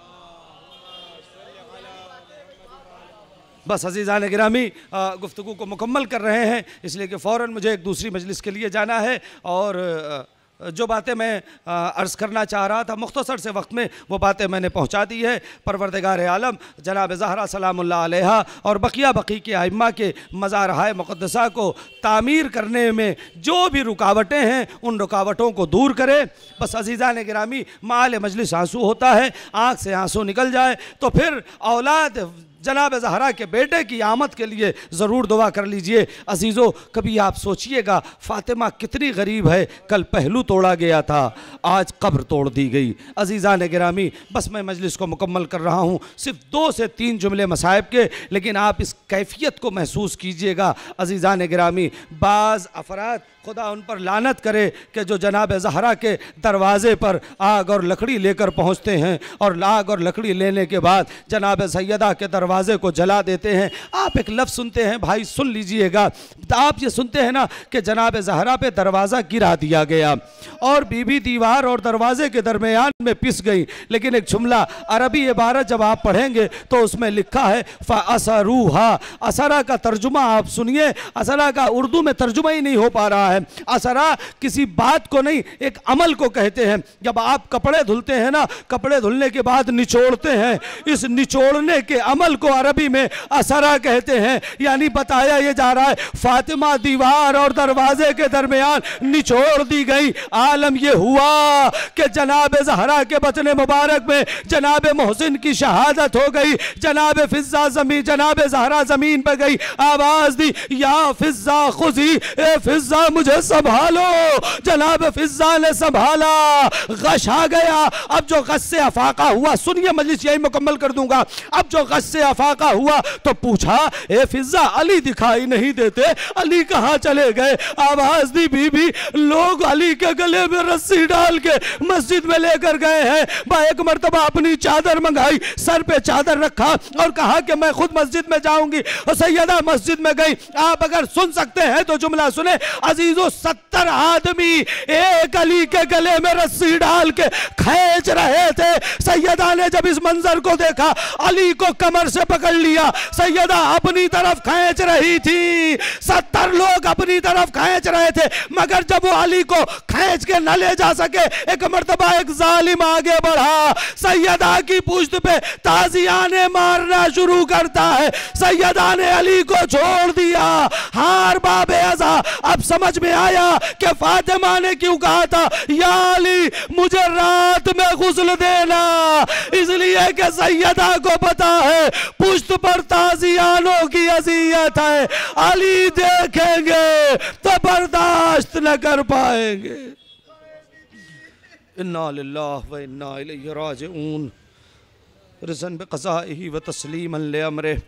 बस अज़ीज़ान गिरामी, गुफ्तगू को मुकम्मल कर रहे हैं, इसलिए कि फ़ौरन मुझे एक दूसरी मजलिस के लिए जाना है। और जो बातें मैं अर्ज़ करना चाह रहा था मुख्तसर से वक्त में, वो बातें मैंने पहुंचा दी है। परवरदिगार आलम जनाब ज़हरा सलामुल्लाह अलैहा और बकी के आइम्मा के मज़ारहाए मुक़द्दसा को तामीर करने में जो भी रुकावटें हैं उन रुकावटों को दूर करे। बस अज़ीज़ान गिरामी, माल मजलिस आंसू होता है, आँख से आंसू निकल जाए तो फिर औलाद जनाब ज़हरा के बेटे की आमद के लिए ज़रूर दुआ कर लीजिए। अजीज़ों, कभी आप सोचिएगा फ़ातिमा कितनी गरीब है, कल पहलू तोड़ा गया था, आज कब्र तोड़ दी गई। अज़ीज़ान गिरामी, बस मैं मजलिस को मुकम्मल कर रहा हूँ, सिर्फ 2 से 3 जुमले मसाइब के, लेकिन आप इस कैफियत को महसूस कीजिएगा। अज़ीज़ान गिरामी, बाज़ अफराद, खुदा उन पर लानत करे कि जो जनाब ज़हरा के दरवाज़े पर आग और लकड़ी लेकर पहुँचते हैं और आग और लकड़ी लेने के बाद जनाब सैयदा के दरवाज़े को जला देते हैं। आप एक लफ्ज़ सुनते हैं, भाई सुन लीजिएगा, आप ये सुनते हैं ना कि जनाब ज़हरा पे दरवाज़ा गिरा दिया गया और बीबी दीवार और दरवाज़े के दरमियान में पिस गई। लेकिन एक जुमला अरबी इबारत जब आप पढ़ेंगे तो उसमें लिखा है फ़असरूहा। असरा का तर्जुमा आप सुनिए, असरा का उर्दू में तर्जुमा ही नहीं हो पा रहा है। असरा किसी बात को नहीं, एक अमल को कहते हैं। जब आप कपड़े धुलते हैं ना, कपड़े धुलने के बाद निचोड़ते हैं, इस निचोड़ने के अमल को अरबी में असरा कहते हैं। यानी बताया ये जा रहा है फातिमा दीवार और दरवाजे के दरमियान निचोड़ दी गई। आलम ये हुआ कि जनाब ज़हरा के बचने मुबारक में जनाब मोहसिन की शहादत हो गई। जनाब फिजा जमीन, जनाब ज़हरा जमीन पर गई, आवाज दी या फिजा खुशी, ए फिजा मुझे संभालो। जनाब फिजा ने संभाला, गश आ गया। अब जो गश से अफाका हुआ, सुनिए मजलिस यही मुकम्मल कर दूंगा। अब जो गश से अफाका हुआ तो पूछा ए फिजा अली दिखाई नहीं देते, अली कहाँ चले गए? आवाज दी बीबी लोग अली के गले में रस्सी डाल के मस्जिद में लेकर गए हैं। एक मर्तबा अपनी चादर मंगाई, सर पे चादर रखा और कहा कि मैं खुद मस्जिद में जाऊंगी। और सैयदा मस्जिद में गई। आप अगर सुन सकते हैं तो जुमला सुने। अजीजों 70 आदमी एक अली के गले में रस्सी डाल के खींच रहे थे। सैयदा ने जब इस मंजर को देखा, अली को कमर से पकड़ लिया। सैयदा अपनी तरफ खींच रही थी, 70 लोग अपनी तरफ खींच रहे थे, मगर जब वो अली को खींच के न ले जा सके, एक मर्तबा एक जालिम आगे बढ़ा, सैयदा की पुश्त पे ताजियाने मारना शुरू करता है। सैयदा ने अली को छोड़ दिया। हार बाबे अज़ा, अब समझ में आया कि फातिमा ने क्यों कहा था या अली मुझे रात में गुस्ल देना, इसलिए कि सैयदा को पता है पुश्त पर ताजियानों की अज़ियत है, अली देखेंगे तो बर्दाश्त न कर पाएंगे। इन्ना लिल्लाहि व इन्ना इलैहि राजिऊन। रिज़न बिक़ज़ाइही व तस्लीमन लिअम्रिही।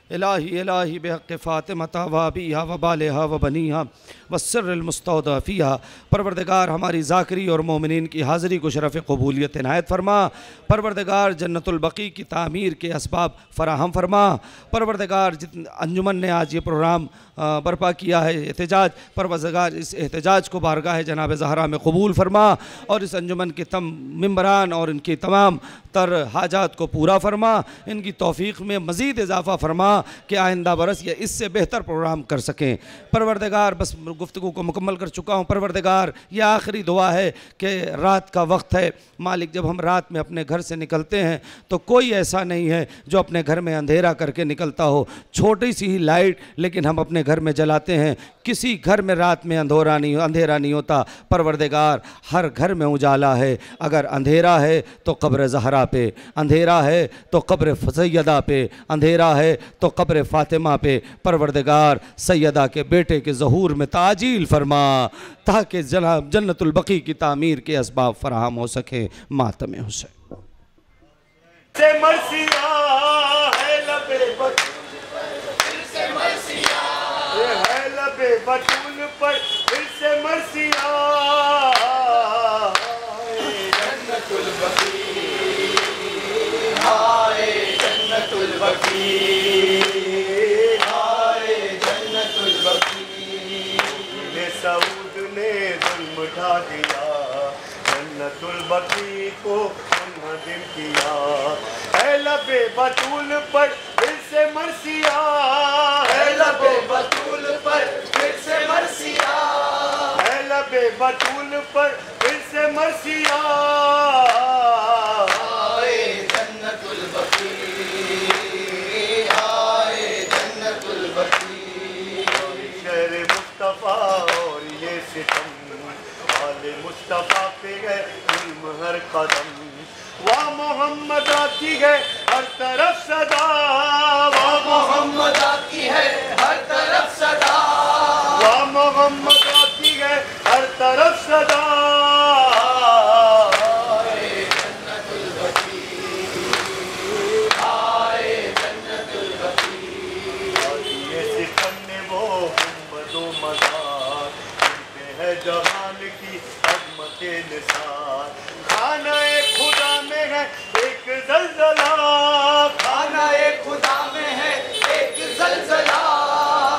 इलाही इलाही बिहक़्क़ि फ़ातिमता व अबीहा व बालिहा व बनीहा व सिर्रिल मुस्तौदा फ़ीहा। परवरदिगार हमारी ज़ाकरी और मोमिनीन की हाज़िरी को शरफ़ क़बूलियत इनायत फरमा। परवरदिगार जन्नतुल बक़ी की तामीर के असबाब फ़राहम फरमा। परवरदिगार जितने अंजुमन ने आज ये प्रोग्राम बर्पा किया है, एहतजाज, परवरदिगार इस एहतजाज को बारगाह जनाब ज़हरा में कबूल फरमा और इस अंजुमन के मेंबरान और इनकी तमाम तर हाजात को पूरा फरमा। इनकी तौफ़ीक़ में मज़ीद इजाफ़ा फरमा कि आइंदा बरस या इससे बेहतर प्रोग्राम कर सकें। परवरदिगार बस गुफ्तगू को मुकम्मल कर चुका हूँ। परवरदिगार यह आखिरी दुआ है कि रात का वक्त है मालिक, जब हम रात में अपने घर से निकलते हैं तो कोई ऐसा नहीं है जो अपने घर में अंधेरा करके निकलता हो। छोटी सी ही लाइट लेकिन हम अपने घर में जलाते हैं, किसी घर में रात में अंधेरा नहीं होता। परवरदिगार हर घर में उजाला है। अगर अंधेरा है तो कब्र ज़हरा पे, अंधेरा है तो कब्र सैयदा पे, अंधेरा है तो कब्र फ़ातिमा पे। परवरदिगार सैयदा के बेटे के ज़हूर में ताजील फरमा ताकि जनाब जन्नतुल बक़ी की तामीर के असबाब फ़राहम हो सके। मातम हुसैन बतूल पर फिर से मरसिया जन्नतुल बक़ी, हाय जन्नतुल बक़ी, हाय जन्नतुल बक़ी। सऊद ने जुल्म ढा दिया, जन्नतुल बक़ी को मुनहदिम किया। है लबे बतूल पर फिर से मरसिया, है लबे बतूल पर फिर से मरसिया, है लबे बतूल पर फिर से मरसिया। हाय जन्नतुल बक़ी, हाय जन्नतुल बक़ी। शहर मुस्तफ़ा और ये सितम, आले मुस्तफ़ा पे है जुल्म हर कदम। वाह मोहम्मद आती है हर तरफ सदा, वाह मोहम्मद आती है हर तरफ सदा, वाह मोहम्मद आती है हर तरफ सदा। हाय जन्नतुल बक़ी, हाय जन्नतुल बक़ी। ये सितम ने वो गुंबदो मज़ार, इनपे है जहान की अज़मत निसार। खाना एक खुदा में है एक ज़लज़ला, खाना एक खुदा में है एक ज़लज़ला,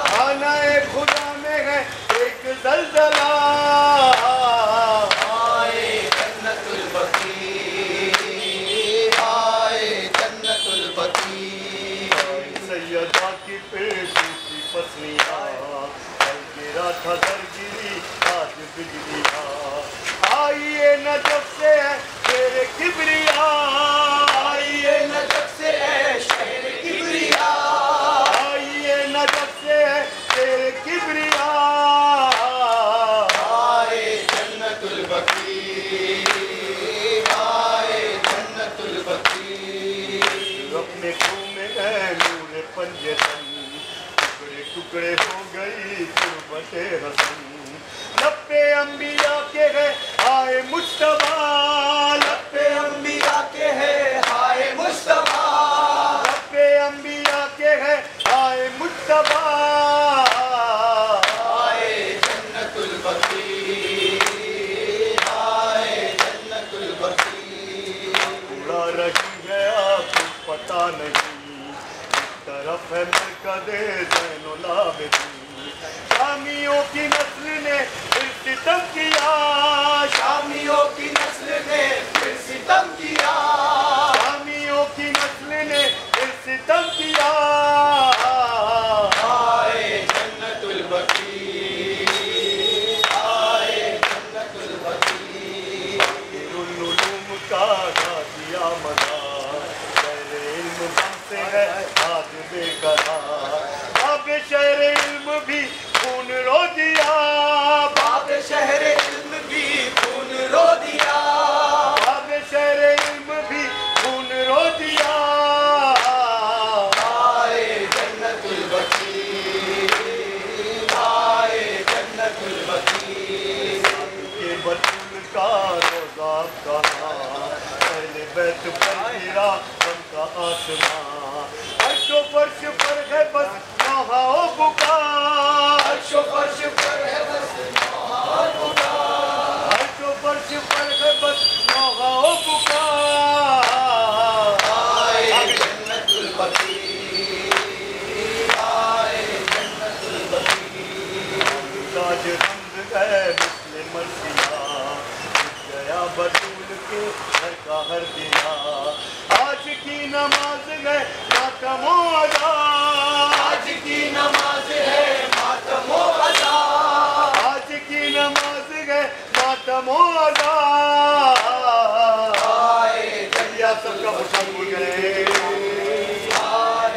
खाना एक खुदा में है एक ज़लज़ला। हाय जन्नतुल बक़ी, हाय जन्नतुल बक़ी। सैयदा की पेटी की पसलियाँ, कल गिरा था दरगिरी आज बिजलियाँ। आइए नजफ से है शेर किबरिया, आइए नजफ से है शेर किबरिया, अंबिया के है हाय मुस्तफा, लब्बे अंबिया के है हाय मुस्तफा, लब्बे अंबिया के है हाय मुस्तफा, हाय जन्नतुल बकी, हाय जन्नतुल बकी। उड़ा रही है आपको पता नहीं, इस तरफ है मरकज़े ज़ैनुल आबिदीन। शामियों की नस्ल ने फिर सितम किया, शामियों की नस्ल ने फिर सितम किया, शामियों की नस्ल ने फिर सितम किया, हाय जन्नतुल बकी, हाय जन्नतुल बकी। उलूम का दिया मजा, शहर इल्म से है आज बेकरार, बाब शहर इल्म भी खून रो दिया, बाब शहर इल्म भी खून रो दिया, बाब शहर इल्म भी खून रो दिया, हाय जन्नतुल बकी, हाय जन्नतुल बकी। के बतूल का रोज़ा कहाँ, पहले बैत पर गिरा उनका आसमां, अर्शो फर्श पर है बस नहाओ पुकार, अर्शो फर्श पर है बस नहाओ पुकार, अर्शो फर्श पर है बस नहाओ पुकार, हाय जन्नतुल बकी, हाय जन्नतुल बकी। ताज रंग है मिस्ले मर्सिया, गया बतूल के घर का हर दिया, आज की नमाज है मातमो अदा, आज की नमाज है मातमो अदा, आज की नमाज है मातमो अदा, हाय जलिया सबका हुसन भूल गए, हाय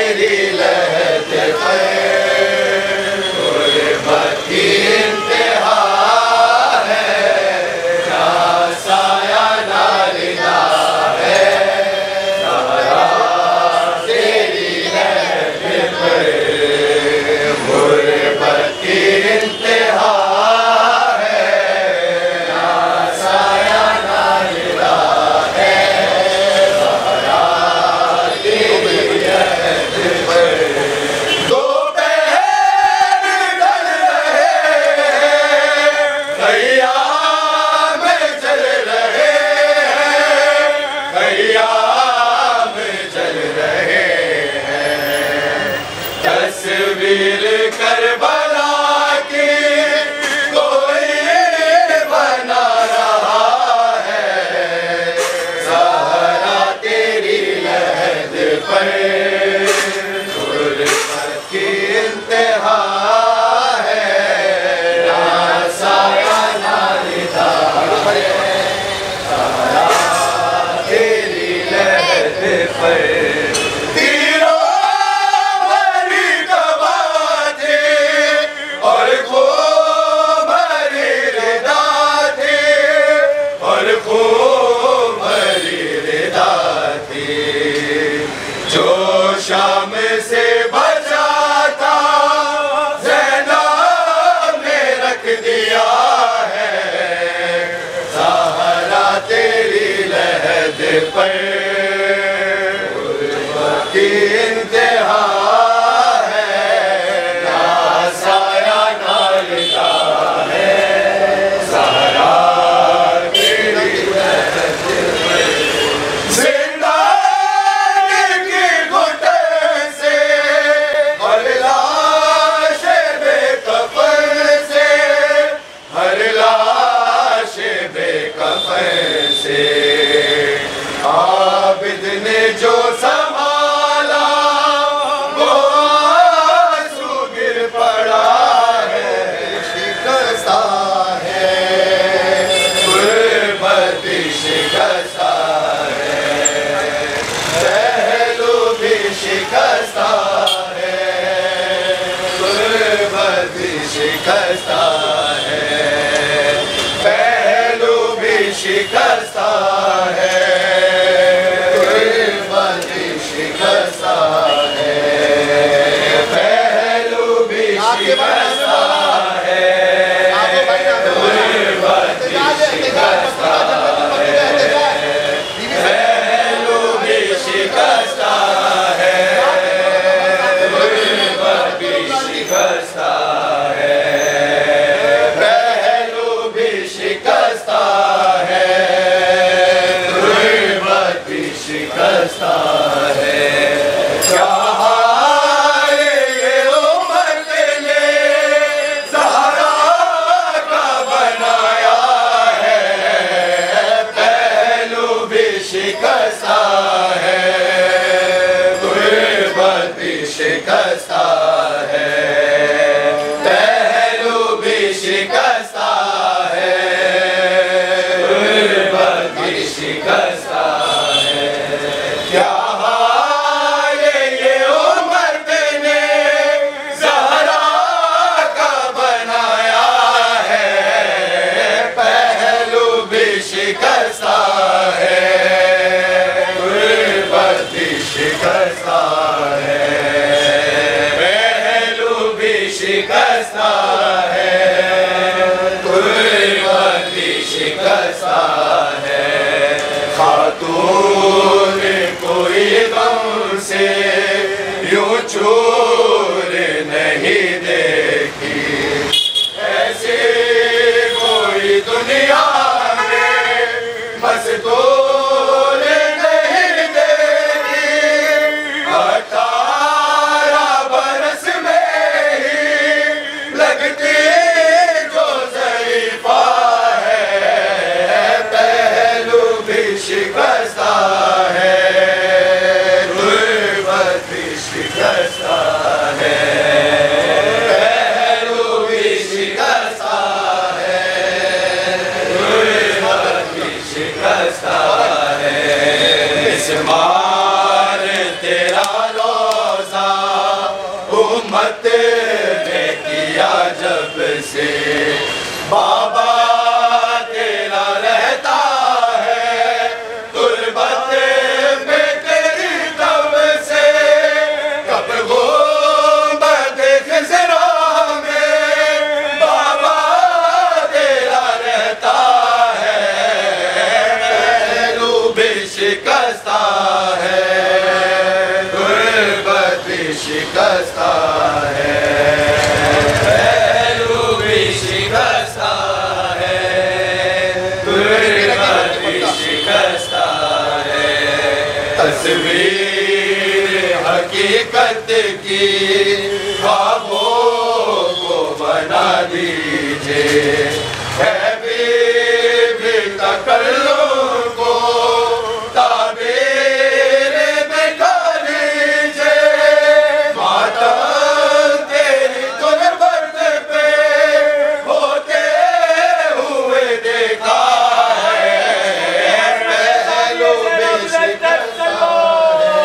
तेरी लहद खैर गुर्बत की इंतहा है, जहाँ साया ना रिदा है, सहरा तेरी लहद खैर गुर्बत की इंतहा है, जहाँ साया ना रिदा है, सहरा तेरी लहद खैर। दोपहर ढल रहे खयाम जल रहे हैं, खयाम जल रहे हैं, तस्वीर करबला की कोई बना रहा है, सहरा तेरी लहद पर गुर्बत की इंतहा है, ना साया ना रिदा है, सहरा तेरी लहद पर। तीरों भरी कबा थे और खूब भरी रिदा थे, और खूब भरी रिदा थी, जो शाम से बचा था ज़ैनब ने रख दिया है, सहरा तेरी लहद पर गुर्बत की इंतहा है, ना साया ना रिदा है, सहरा तेरी लहद पर। जिंदानी की घुटन से और लाश बेकफन से, हर लाश बेकफन से, आबिद ने जो संभाला वो आंसू गिर पड़ा है, शिकस्ता है गुर्बत शिकस्ता है, पहलू भी शिकस्ता है, गुर्बत शिकस्ता है, पहलू भी शिकस्ता है, गुर्बत शिकस्ता है, पहलू भी शिकस्ता है, गुर्बत शिकस्ता है, पहलू भी शिकस्ता है, गुर्बत शिकस्ता है, पहलू भी शिकस्ता है, गुर्बत शिकस्ता है। क्या हाल ये उम्मत ने ज़हरा का बनाया है, पहलू भी शिकस्ता है, गुर्बत शिकस्ता है, पहलू भी शिकस्ता है, गुर्बत शिकस्ता है। क्या हाल ये उम्मत ने ज़हरा का बनाया है, पहलू भी शिकस्ता है, गुर्बत शिकस्ता है, पहलू भी शिकस्ता है, गुर्बत शिकस्ता है। खातून कोई गम से यूं चूर नहीं देखी, ऐसे कोई दुनिया में मस्तूर नहीं देखी, 18 बरस में ही लगती जो ज़रीफ़ा है, पहलू भी शिकस्ता है, गुर्बत शिकस्ता है, तुलमत ने किया जब से बाबा तेरा रहता है, तुलमत में तेरी तब से कब गुंबद खिज़रा में बाबा तेरा रहता है, पहलू भी शिकस्ता है, गुर्बत भी शिकस्ता है, पहलू भी शिकस्ता है, गुर्बत भी शिकस्ता है। तस्वीर हकीकत की ख्वाबों को बना दीजिए, है भी तकल्लुम को ताबीर दिखा दीजिए, मातम तेरी गुर्बत पे होते हुए देखा है, पहलू भी शिकस्ता है।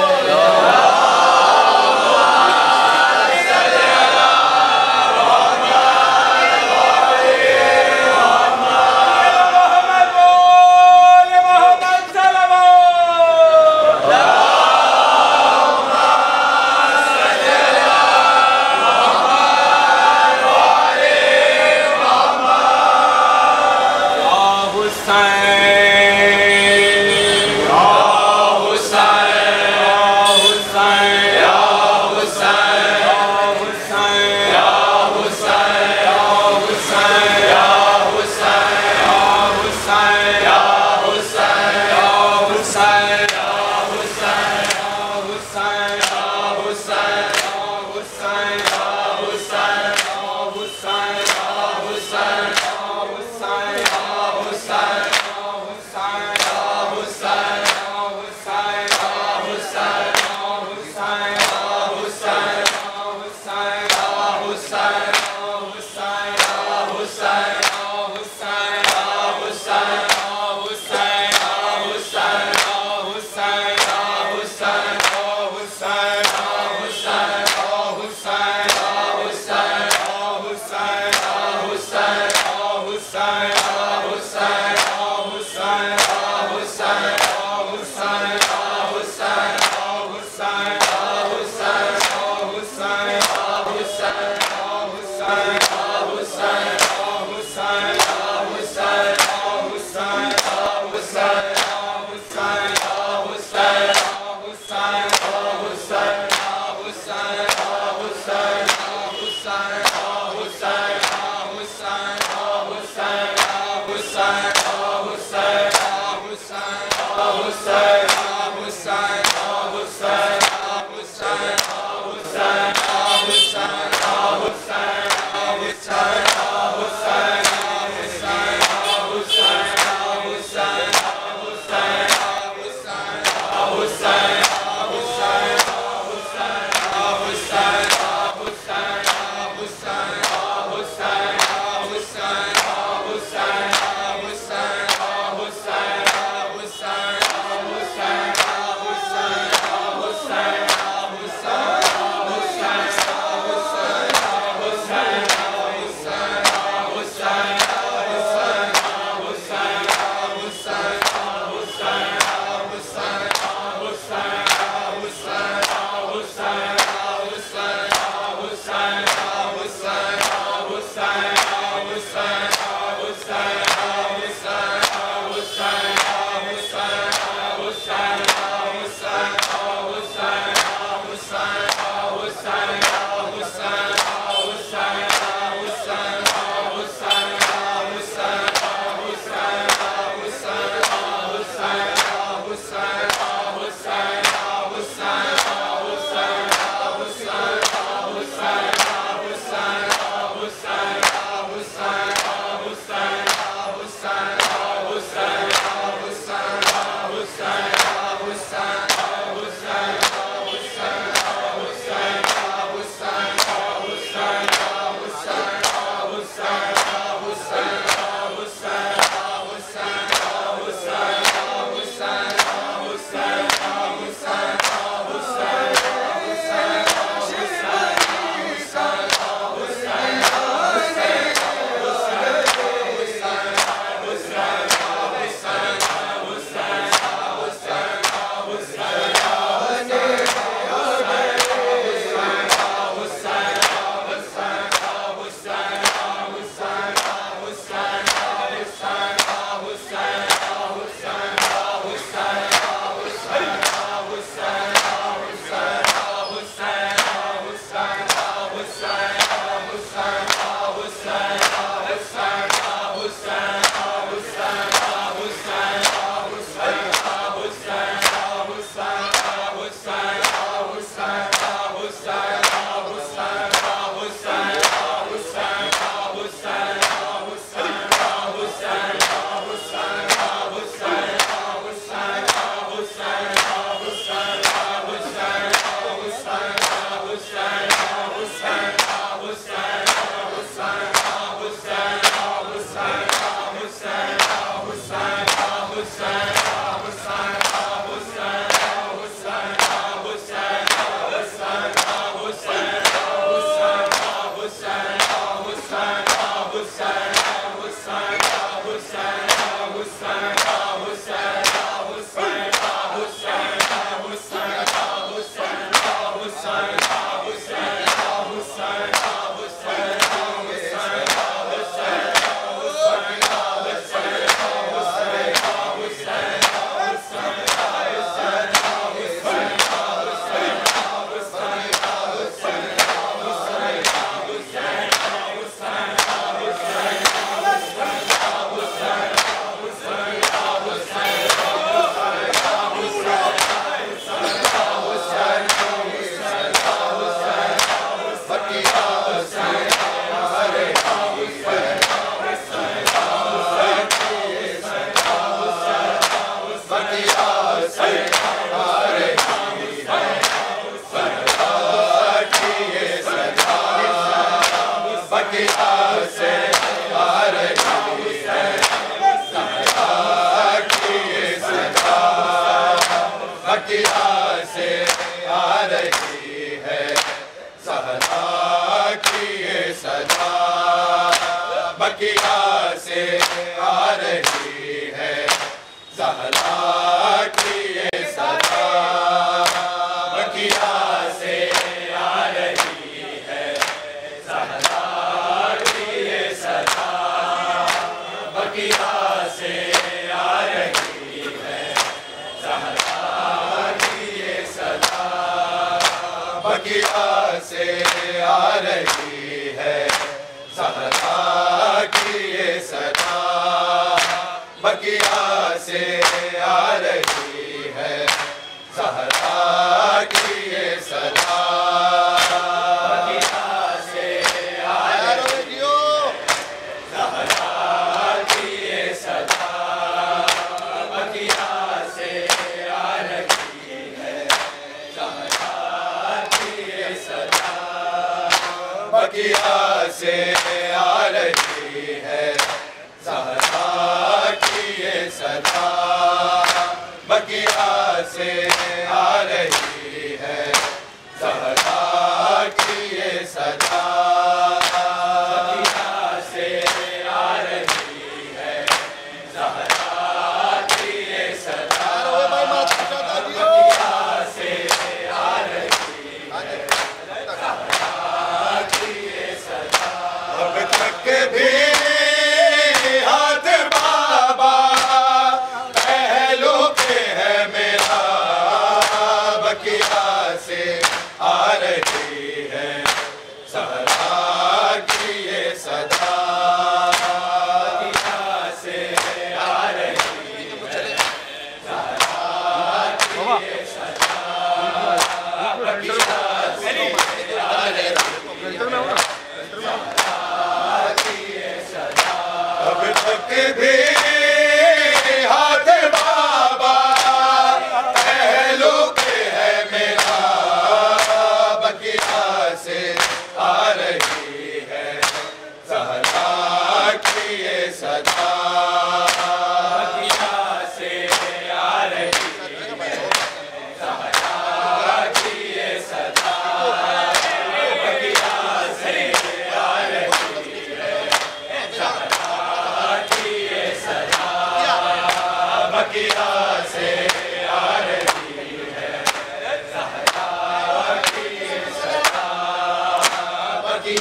की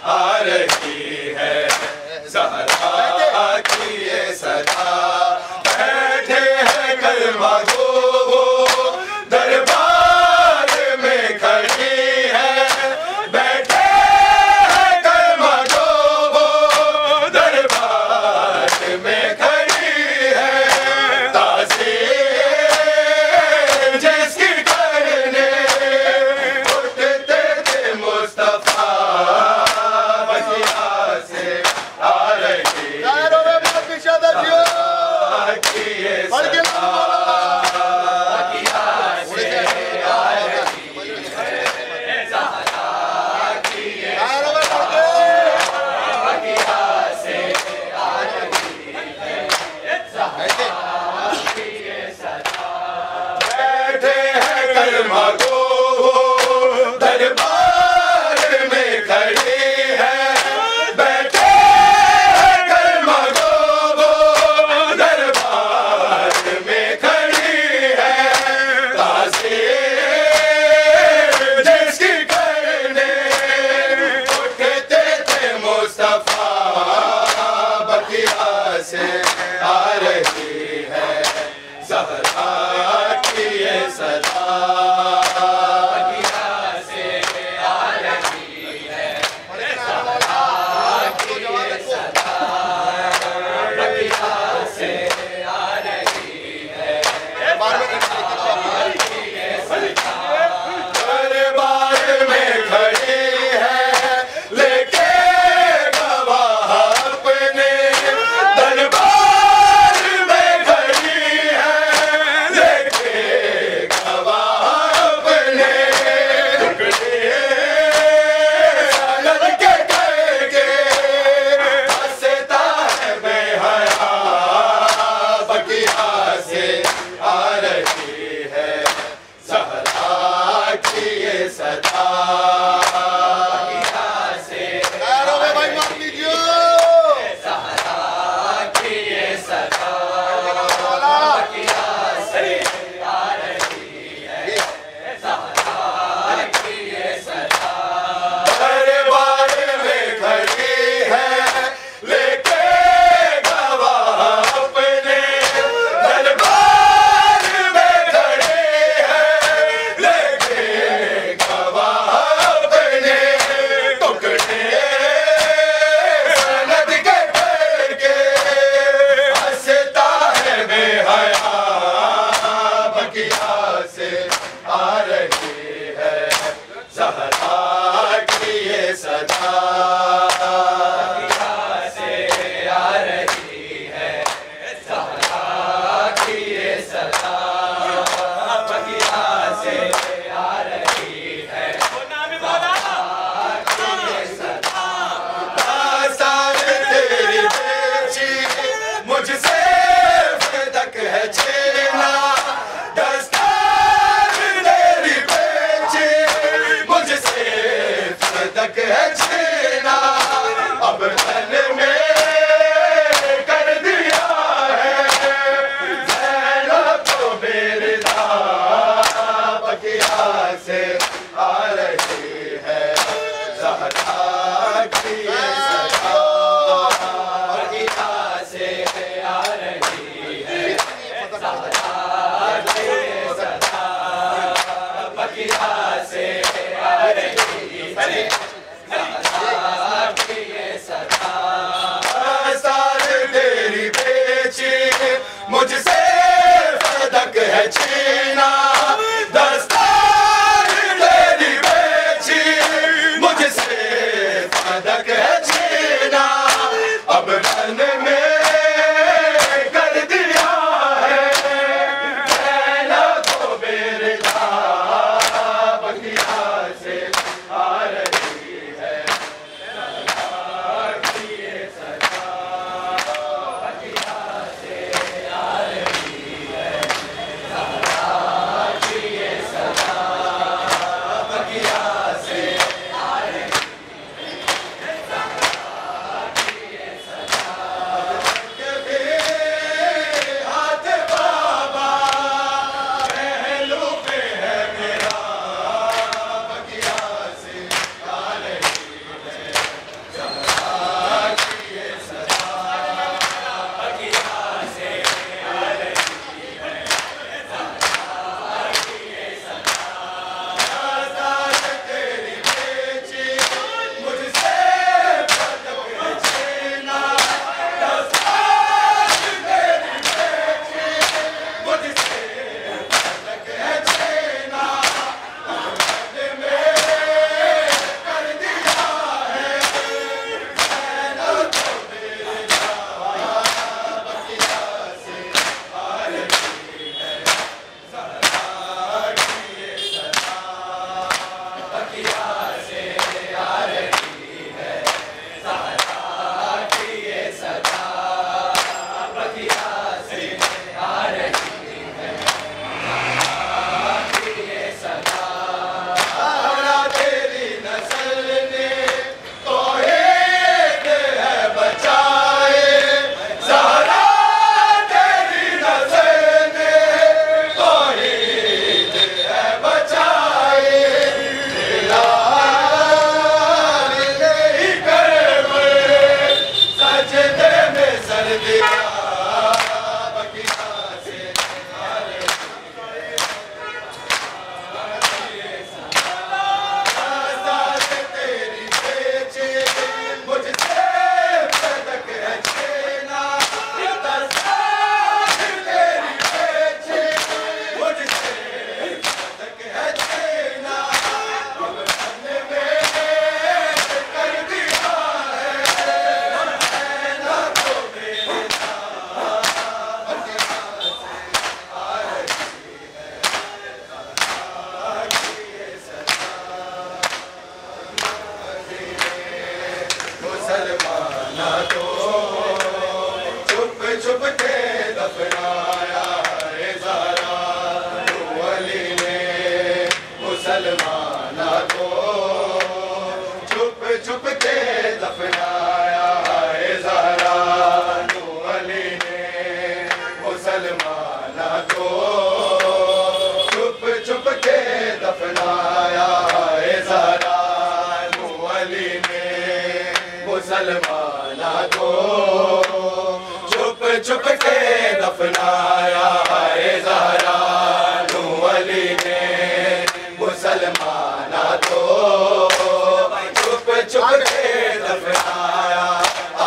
आ रही है ज़हरा की ये सदा। बैठे हैं कलमा गो वो दरबार में खड़ी है, बैठे हैं कलमा गो वो दरबार में खड़ी है। ताज़ीम जिसकी करने उठते थे मुस्तफा बगिया से आ रही मुसलमाना को छुप छुप के दफनाया है ज़हरा वली ने मुसलमाना को छुप छुप के दफनाया है ज़हरा वली ने मुसलमाना को छुप छुप के दफनाया है ज़हरा वली ने मुसलमाना को छुप छुप के दफनाया है ज़हरा वली ने मुसलमाना को छुप छुप के दफनाया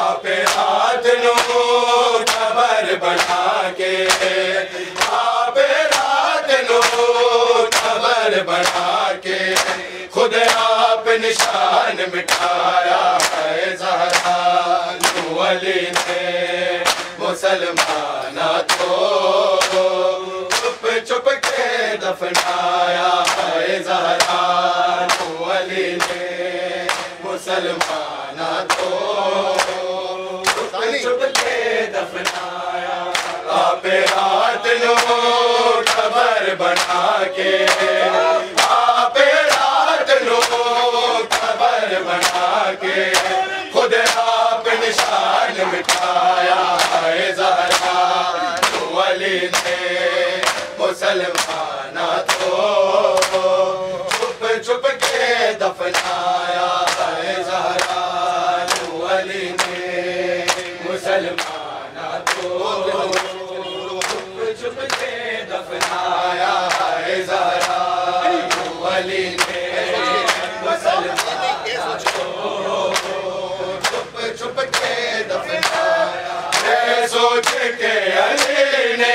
आप रात नो खबर बना के आप रात नो खबर बना के खुद आप निशान मिटाया है ज़हरा वली ने मुसलमाना को छुप छुप के दफनाया है ज़हरा वली ने मुसलमाना को छुप छुप के दफनाया आप रात नो खबर बना के आप रात नो खबर बना के खुद आप निशान मिटाया है ज़हरा वली ने मुसलमाना को छुप छुप के दफनाया है ज़हरा वली ने मुसलमाना को छुप छुप के दफनाया है ज़हरा वली ने मुसलमाना को छुप छुप के दफनाया मैं सोच के अली ने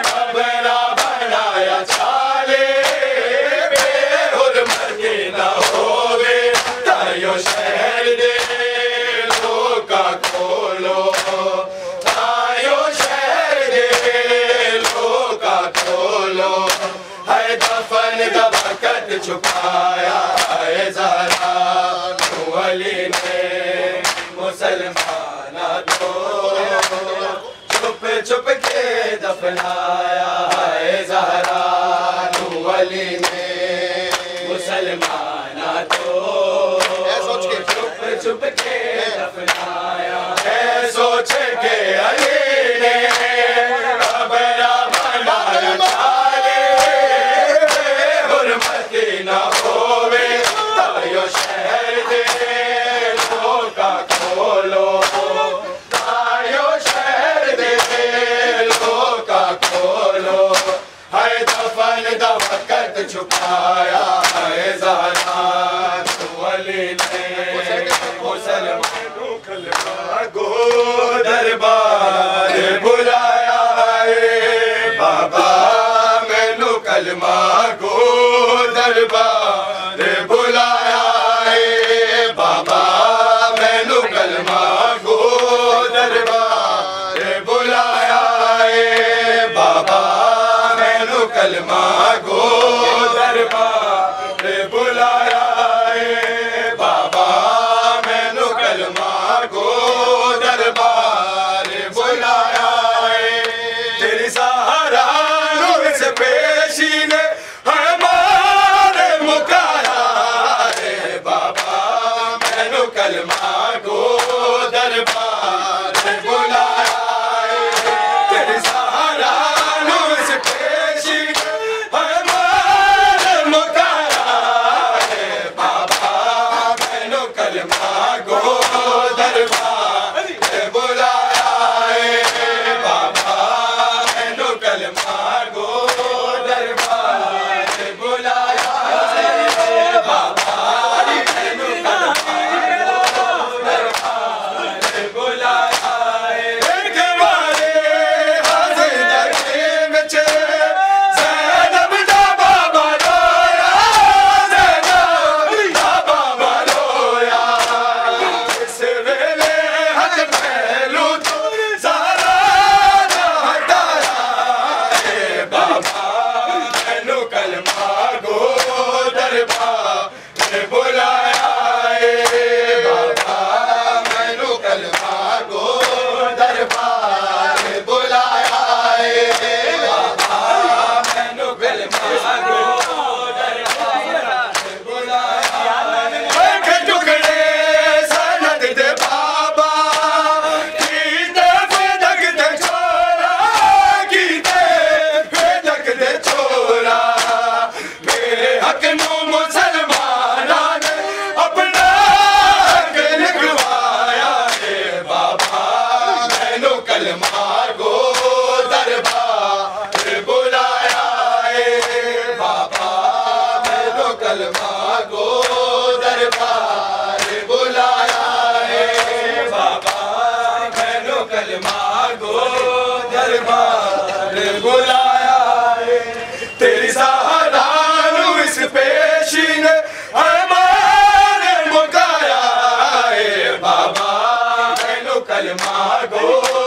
कबरा बनाया छाले बेहुरमती न होवे तायो शहर दे लोका खोलो तायो शहर दे लोका खोलो है दफन का वक़्त छुपाया है ज़हरा वली ने मुसलमाना को छुप छुप के दफनाया है ज़हरा वली ने मुसलमाना को छुप छुप के दफनाया है सोच के अली ने कबरा बनाया छाले हुरमती न होवे तायो शहर दे लोका खोलो तायो शहर दे लोका खोलो है दफन दा वक़्त छुपाया है ज़हरा वली ने मुसलमानों कलमा गो दरबार बुलाया है बाबा मैनू कलमा गो दरबार बुलाया है बाबा मैनू कलमा गो दरबार बुलाया है बाबा मैनू कलमा गो दरबार बुलाया है बाबा मैनू कलमा गो दरबार बुलाया है तेरी सहारा नूर से पेशी ने हमारे मुकाया है बाबा मैनू कलमा गो दरबार बुलाया है तेरी सहारा नूर से पेशी हमारे मुकाया है बाबा मैनू कलमा गो दरबार बुलाया है बाबा मैनू कलमा गो दरबार बुलाया है बाबा मैनू कलमा गो दरबार कलमा गो